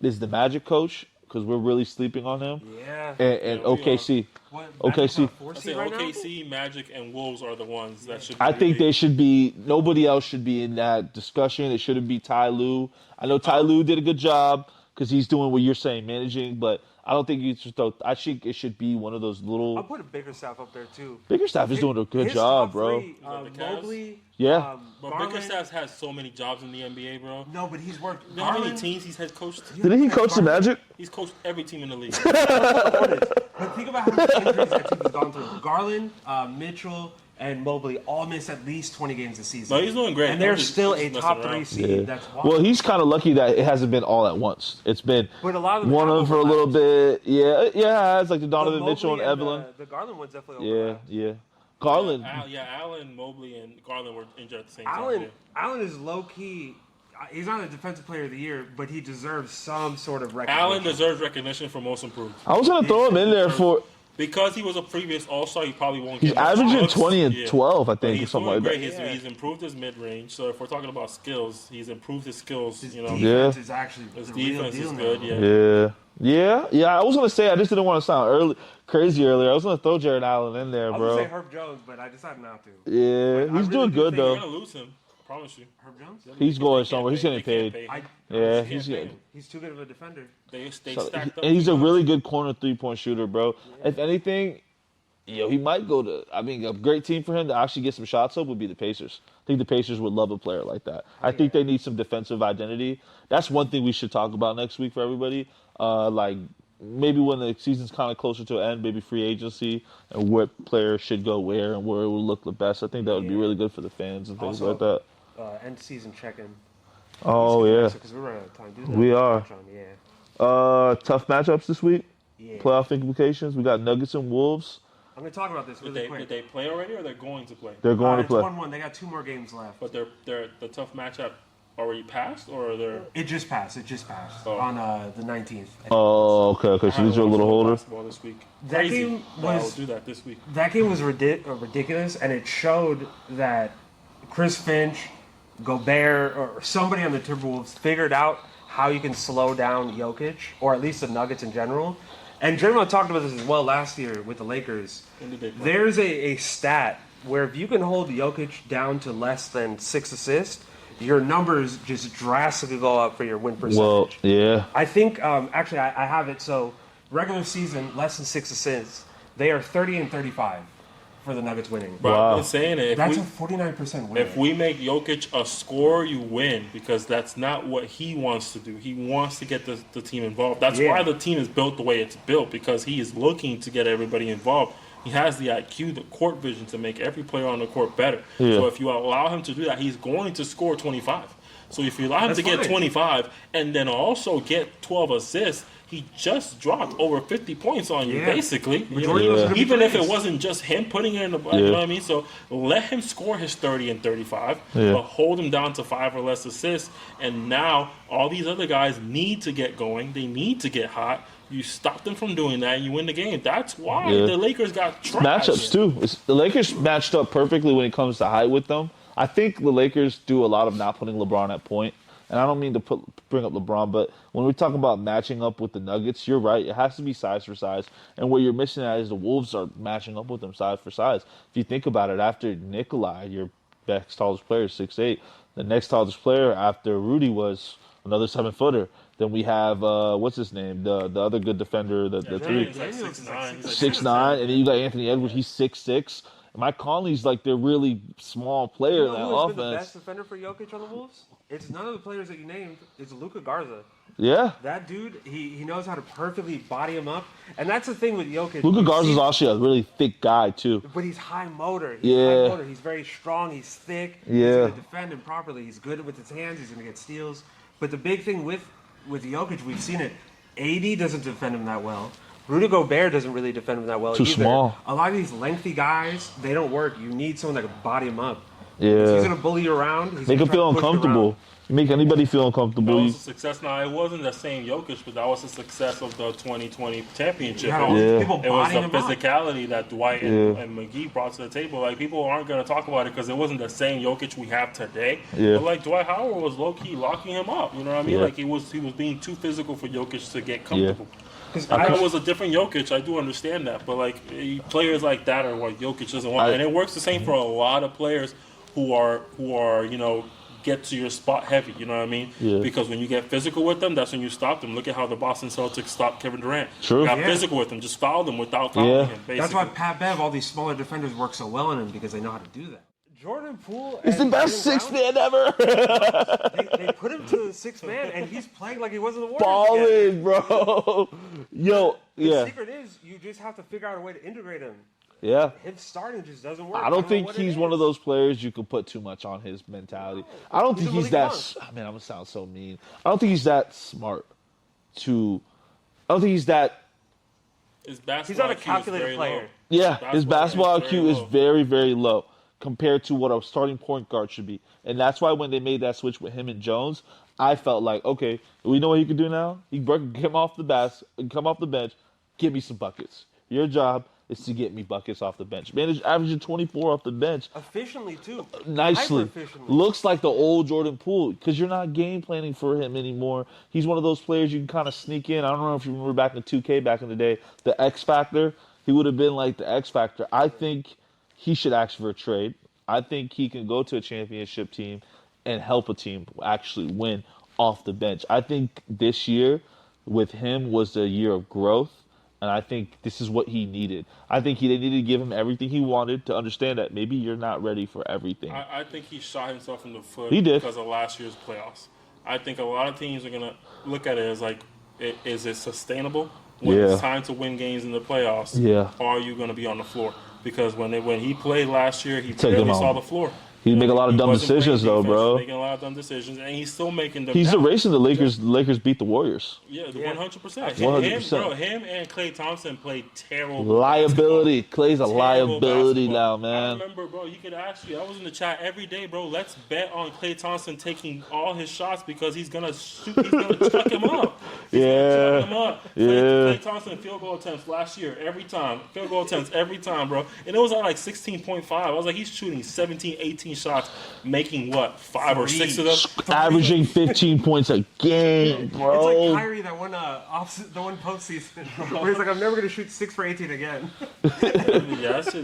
is the Magic coach because we're really sleeping on him, Yeah. and Yeah, we OKC. What, OKC. Magic's on a I 4 say seed right now? OKC, Magic, and Wolves are the ones that should. I think really- they should be. Nobody else should be in that discussion. It shouldn't be Ty Lue. I know Ty Lue did a good job because he's doing what you're saying, managing. But I don't think you should throw. I think it should be one of those I'll little. put a Bickerstaff up there too. Biggerstaff is doing a good His job, top bro. three, the Cavs? Mobley. Yeah. But Garland. Bickerstaff has so many jobs in the NBA, bro. No, but he's worked. You know how many Garland- teams he's head coached? Didn't he coach the Magic? He's coached every team in the league. But think about how many injuries that team has gone through. Garland, Mitchell, and Mobley all missed at least 20 games this season. No, he's doing great. And they're He's still a messing top around. 3 seed. Yeah. That's why. Well, he's kind of lucky that it hasn't been all at once. It's been But a lot of them one have of them for a little overlapped. bit. Yeah, it's like the The Donovan Mobley Mitchell and Evelyn. The Garland one's definitely Yeah, overlapped. yeah. Garland. Allen, Mobley, and Garland were injured at the same Allen, time. Allen is low key. He's not a defensive player of the year, but he deserves some sort of recognition. Allen deserves recognition for most improved. I was gonna throw him in there for. Because he was a previous All-Star, he probably won't He's get much averaging looks. 20 and Yeah. 12, I But think, or he's something doing like great. that. He's improved his mid-range. So if we're talking about skills, he's improved his skills. His You know, defense Yeah. is actually his the real defense deal is now. good. Yeah. Yeah. I was gonna say I just didn't want to sound crazy earlier. I was gonna throw Jared Allen in there, I was gonna say bro. Herb Jones, but I decided not to. Yeah, I he's really doing do good think You're though. gonna lose him. I promise you. Herb Jones? He's going They somewhere. can't He's pay- getting they can't paid. pay him. Yeah, They he's can't pay getting. him. He's too good of a defender. They So, stacked up. and he's too a much. really good corner 3-point shooter, bro. If anything, he might go to. I mean, a great team for him to actually get some shots up would be the Pacers. I think the Pacers would love a player like that. I think they need some defensive identity. That's one thing we should talk about next week for everybody. Like maybe when the season's kind of closer to an end, maybe free agency and what players should go where and where it will look the best. I think that would be really good for the fans and things Also, like that. End season check-in. Oh yeah, Because we're running out of time. Do that. We are. Yeah. tough matchups this week. Yeah. Playoff implications. We got Nuggets and Wolves. I'm going to talk about this really quick. Did they play already, or they're going to play? They're going to play. It's 1-1. They got 2 more games left. But they're the tough matchup already passed, or they're... It just passed on the 19th. Oh, okay. So these are a little older. Basketball this week. That game I'll do that this week. That game was ridiculous, and it showed that Chris Finch, Gobert, or somebody on the Timberwolves figured out how you can slow down Jokic, or at least the Nuggets in general. And Draymond talked about this as well last year with the Lakers. There's a stat where if you can hold Jokic down to less than 6 assists, your numbers just drastically go up for your win percentage. Well, yeah. I think, actually, I have it. So, regular season, less than 6 assists, they are 30-35 for the Nuggets winning. But I've been saying it. That's a 49% win. If we make Jokic a scorer, you win, because that's not what he wants to do. He wants to get the team involved. That's why the team is built the way it's built, because he is looking to get everybody involved. He has the IQ, the court vision to make every player on the court better. Yeah. So if you allow him to do that, he's going to score 25. So if you allow him to get 25 and then also get 12 assists, he just dropped over 50 points on you, basically. Even if it wasn't just him putting it in the you know what I mean? So let him score his 30 and 35, but hold him down to 5 or less assists. And now all these other guys need to get going. They need to get hot. You stop them from doing that, and you win the game. That's why the Lakers got trashed. Matchups, too. The Lakers matched up perfectly when it comes to height with them. I think the Lakers do a lot of not putting LeBron at point. And I don't mean to bring up LeBron, but when we're talking about matching up with the Nuggets, you're right. It has to be size for size. And what you're missing at is the Wolves are matching up with them size for size. If you think about it, after Nikolai, your next tallest player is 6'8". The next tallest player after Rudy was another 7-footer. Then we have, what's his name? The other good defender, the 3. He's like 6'9". 6'9", and then you got Anthony Edwards, he's 6'6". Mike Conley's like their really small player in that offense. Been the best defender for Jokic on the Wolves? It's none of the players that you named. It's Luka Garza. Yeah. That dude, he knows how to perfectly body him up. And that's the thing with Jokic. Luka Garza's actually a really thick guy, too. But he's high motor. He's very strong. He's thick. Yeah. He's going to defend him properly. He's good with his hands. He's going to get steals. But the big thing with Jokic, we've seen it. AD doesn't defend him that well. Rudy Gobert doesn't really defend him that well Too either. small. A lot of these lengthy guys, they don't work. You need someone that can body him up. Yeah. He's going to bully you around. Make him feel uncomfortable. You make anybody feel uncomfortable. That was a success. Now, it wasn't the same Jokic, but that was the success of the 2020 championship. Yeah. It was the physicality that Dwight and McGee brought to the table. Like, people aren't going to talk about it because it wasn't the same Jokic we have today. Yeah. But, like, Dwight Howard was low-key locking him up. You know what I mean? Like, he was being too physical for Jokic to get comfortable. If it was a different Jokic, I do understand that. But, like, players like that are what Jokic doesn't want. And it works the same for a lot of players who are you know, get to your spot heavy, you know what I mean? Yeah. Because when you get physical with them, that's when you stop them. Look at how the Boston Celtics stopped Kevin Durant. True. Got physical with him, just foul them without fouling him, basically. That's why Pat Bev, all these smaller defenders work so well on him, because they know how to do that. Jordan Poole is the best sixth man ever. they put him to the sixth man, and he's playing like he wasn't the Warriors. Balling, bro. Yo, The secret is you just have to figure out a way to integrate him. Yeah. Him starting just doesn't work. I don't think he's one of those players you can put too much on his mentality. I don't think he's that. Man, I'm going to sound so mean. I don't think he's that smart to. I don't think he's that. He's not a calculated player. Yeah, his basketball IQ is very, very low compared to what a starting point guard should be. And that's why when they made that switch with him and Jones, I felt like, okay, we know what he can do now. He can come off the bench, give me some buckets. Your job is to get me buckets off the bench. Man, he's averaging 24 off the bench. Efficiently, too. Nicely. Looks like the old Jordan Poole, because you're not game planning for him anymore. He's one of those players you can kind of sneak in. I don't know if you remember back in 2K back in the day, the X Factor. He would have been like the X Factor. I think he should ask for a trade. I think he can go to a championship team and help a team actually win off the bench. I think this year with him was a year of growth, and I think this is what he needed. I think they needed to give him everything he wanted to understand that maybe you're not ready for everything. I think he shot himself in the foot because of last year's playoffs. I think a lot of teams are going to look at it as like, is it sustainable? When it's time to win games in the playoffs, are you going to be on the floor? Because when he played last year, he barely saw the floor. He make a lot of He dumb wasn't playing decisions, though, defense, bro. Making a lot of dumb decisions, and he's still making them. He's now. erasing the Lakers. The Lakers beat the Warriors. Yeah, 100%. 100%. Him and Klay Thompson played terrible. Liability. Clay's a Terrible liability basketball. now, man. I remember, bro, you could ask you. I was in the chat every day, bro. Let's bet on Klay Thompson taking all his shots because he's gonna shoot. He's gonna chuck him up. Yeah. Chuck him up. Yeah. Klay Thompson field goal attempts last year every time. Field goal attempts every time, bro. And it was at like 16.5. I was like, he's shooting 17, 18 shots, making what, 5 or 6 of them? Averaging 15 points a game, bro. It's like Kyrie that one the one postseason where he's like, I'm never gonna shoot 6 for 18 again.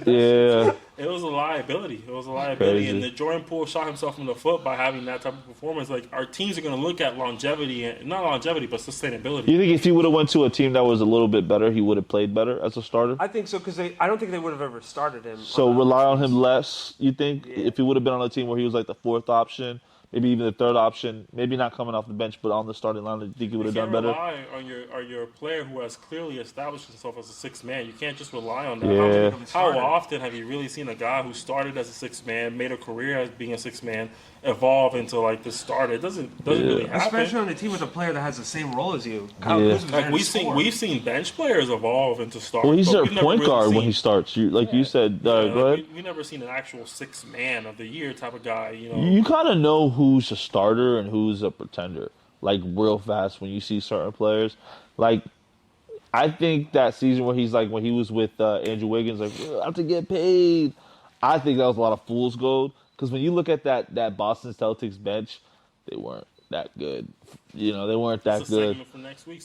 Yeah. It was a liability. It was a liability. Crazy. And the Jordan Poole shot himself in the foot by having that type of performance. Like, our teams are going to look at longevity, and not longevity, but sustainability. You think if he would have went to a team that was a little bit better, he would have played better as a starter? I think so because I don't think they would have ever started him. So rely on him less, you think? Yeah. If he would have been on a team where he was like the 4th option, maybe even the 3rd option, maybe not coming off the bench, but on the starting line, do you think he would have done better? You can't rely on your player who has clearly established himself as a 6th man. You can't just rely on that. Yeah. How often have you really seen a guy who started as a 6th man, made a career as being a 6th man, evolve into like the starter? It doesn't really happen. Especially on a team with a player that has the same role as you. Like we've seen bench players evolve into starters. Well, he's their point guard when he starts. You said, go ahead. We never seen an actual 6th man of the year type of guy. You kind of know who's a starter and who's a pretender, like real fast when you see certain players. Like, I think that season where he's like when he was with Andrew Wiggins, like I have to get paid. I think that was a lot of fool's gold because when you look at that Boston Celtics bench, they weren't that good. They weren't that good. For next week,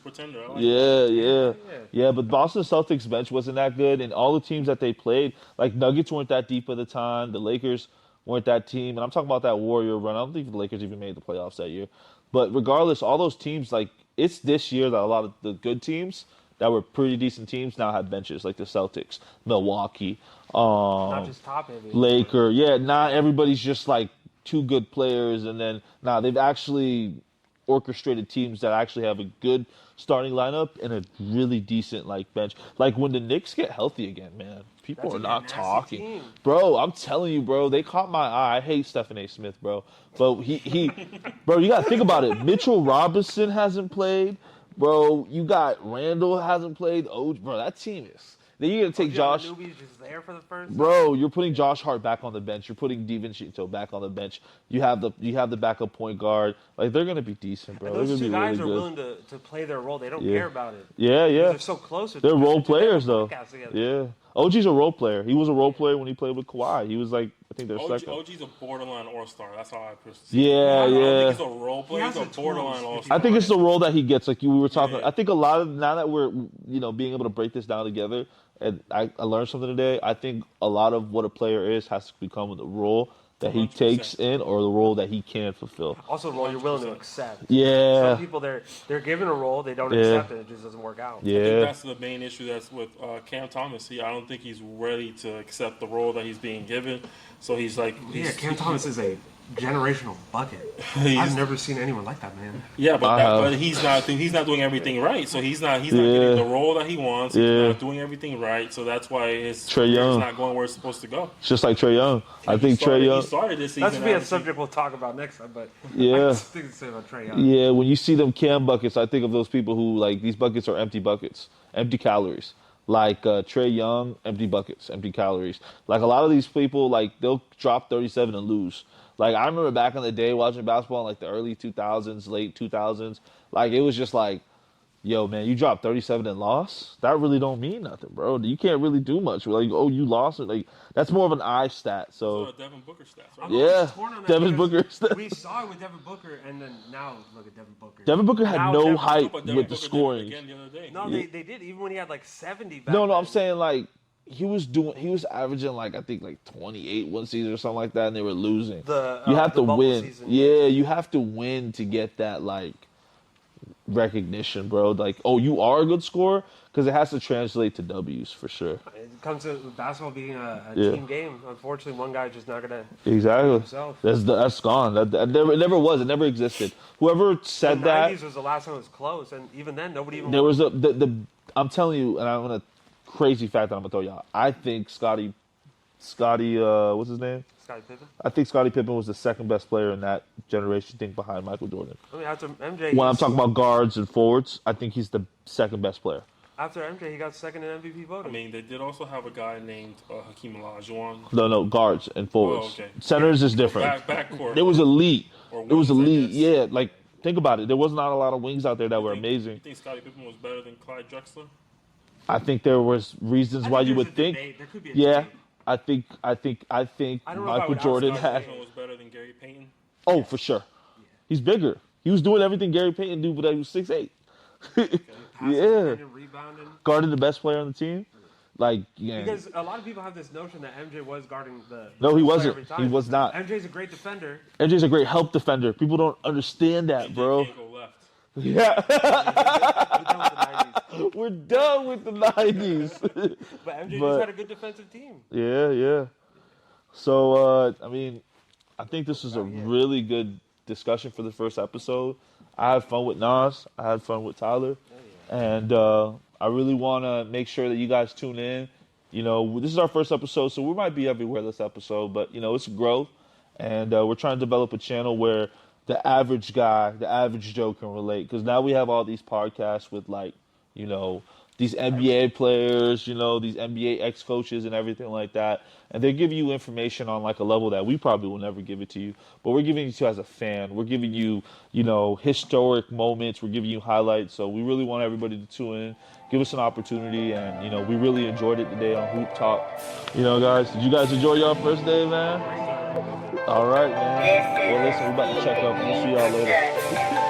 pretender. I like Yeah. But Boston Celtics bench wasn't that good, and all the teams that they played, like Nuggets weren't that deep at the time. The Lakers weren't that team, and I'm talking about that Warrior run. I don't think the Lakers even made the playoffs that year. But regardless, all those teams, like, it's this year that a lot of the good teams that were pretty decent teams now have benches, like the Celtics, Milwaukee, not just top heavy. Laker. Yeah, not everybody's just like 2 good players, and then they've actually orchestrated teams that actually have a good starting lineup and a really decent like bench. Like when the Knicks get healthy again, man, people are not talking. Team. Bro, I'm telling you, bro, they caught my eye. I hate Stephen A. Smith, bro. But he bro, you gotta think about it. Mitchell Robinson hasn't played. Bro, you got Randall hasn't played. Oh, bro, that team is. Then you're gonna take Josh. Newbie's just there for the first. Bro, you're putting Josh Hart back on the bench. You're putting DiVincenzo back on the bench. You have the backup point guard. Like they're gonna be decent, bro. And those they're two gonna guys be are really good. willing to play their role. They don't care about it. Yeah. They're so close. They're role players, though. Together. Yeah. OG's a role player. He was a role player when he played with Kawhi. He was like, I think they're second. OG's a borderline all-star. That's how I perceive it. Yeah. I don't think he's a role player. He's a borderline all-star. I think it's the role that he gets. Like we were talking. Yeah. I think a lot of now that we're being able to break this down together, and I learned something today. I think a lot of what a player has to become the role that he 100%. takes in or the role that he can fulfill. Also, a role you're willing to accept. Yeah. Some people they're given a role, they don't accept it. It just doesn't work out. Yeah. I think that's the main issue that's with Cam Thomas. I don't think he's ready to accept the role that he's being given. So he's like, Cam Thomas is a generational bucket. I've never seen anyone like that, man. Yeah, but he's not doing everything right. So he's not getting the role that he wants. He's not doing everything right. So that's why his career's not going where it's supposed to go. It's just like Trae Young. I think Trae Young. He started this season. That's gonna be a subject we'll talk about next time. But yeah, I think to say about Trae Young. Yeah, when you see them Cam buckets, I think of those people who like these buckets are empty buckets, empty calories. Like Trae Young, empty buckets, empty calories. Like a lot of these people, like they'll drop 37 and lose. Like I remember back in the day watching basketball in like the early 2000s, late 2000s. Like it was just like, yo, man, you dropped 37 and lost? That really don't mean nothing, bro. You can't really do much. Like, oh, you lost it. Like that's more of an eye stat. So Devin Booker stats, right? Yeah, Devin Booker stats. We saw it with Devin Booker, and then now look at Devin Booker. Devin Booker had no hype with the scoring. No, they did. Even when he had like 70 back No, then. I'm saying like he was averaging like I think like 28 one season or something like that, and they were losing. You have to win. Season. Yeah, you have to win to get that like recognition, bro. Like, oh, you are a good scorer, because it has to translate to W's for sure. It comes to basketball being a team game. Unfortunately, one guy's just not gonna exactly. Himself. That's gone. That never was. It never existed. Whoever said the that 90s was the last time it was close, and even then, nobody even. There was the I'm telling you, and I'm gonna crazy fact that I'm gonna tell y'all. I think Scottie Scottie, what's his name? Scottie Pippen. I think Scottie Pippen was the second best player in that generation, think behind Michael Jordan. I mean, after MJ. When I'm talking about guards and forwards, I think he's the second best player. After MJ, he got second in MVP voting. I mean, they did also have a guy named Hakeem Olajuwon. No, guards and forwards. Oh, okay. Centers is different. Backcourt. It was elite. Or It was wings, I elite. guess. Yeah, like think about it. There was not a lot of wings out there that were amazing. You think Scottie Pippen was better than Clyde Drexler? I think there was reasons why you would think. There could be a Yeah, debate. I think I don't know if I Michael would Jordan outscore had. Pippen was better than Gary Payton. Oh, for sure. He's bigger. He was doing everything Gary Payton do, but he was 6'8". Passing, Yeah. defending, rebounding. Guarding the best player on the team. Like, yeah. Because a lot of people have this notion that MJ was guarding the. No, he player wasn't. every time. He was not. MJ's a great defender. MJ's a great help defender. People don't understand that, bro. Can't go left. Yeah. We're done with the 90s. We're done with the 90s. But MJ But- just had a good defensive team. Yeah. So, I mean, I think this was a really good discussion for the first episode. I had fun with Nas. I had fun with Tyler. And I really want to make sure that you guys tune in. You know, this is our first episode, so we might be everywhere this episode. But, you know, it's growth. And we're trying to develop a channel where the average guy, the average Joe can relate. Because now we have all these podcasts with, like, you know, these NBA players, you know, these NBA ex-coaches and everything like that. And they give you information on, like, a level that we probably will never give it to you. But we're giving it to you as a fan. We're giving you, you know, historic moments. We're giving you highlights. So we really want everybody to tune in. Give us an opportunity. And, you know, we really enjoyed it today on Hoop Talk. You know, guys, did you guys enjoy your first day, man? All right, man. Well, listen, we're about to check up. We'll see y'all later.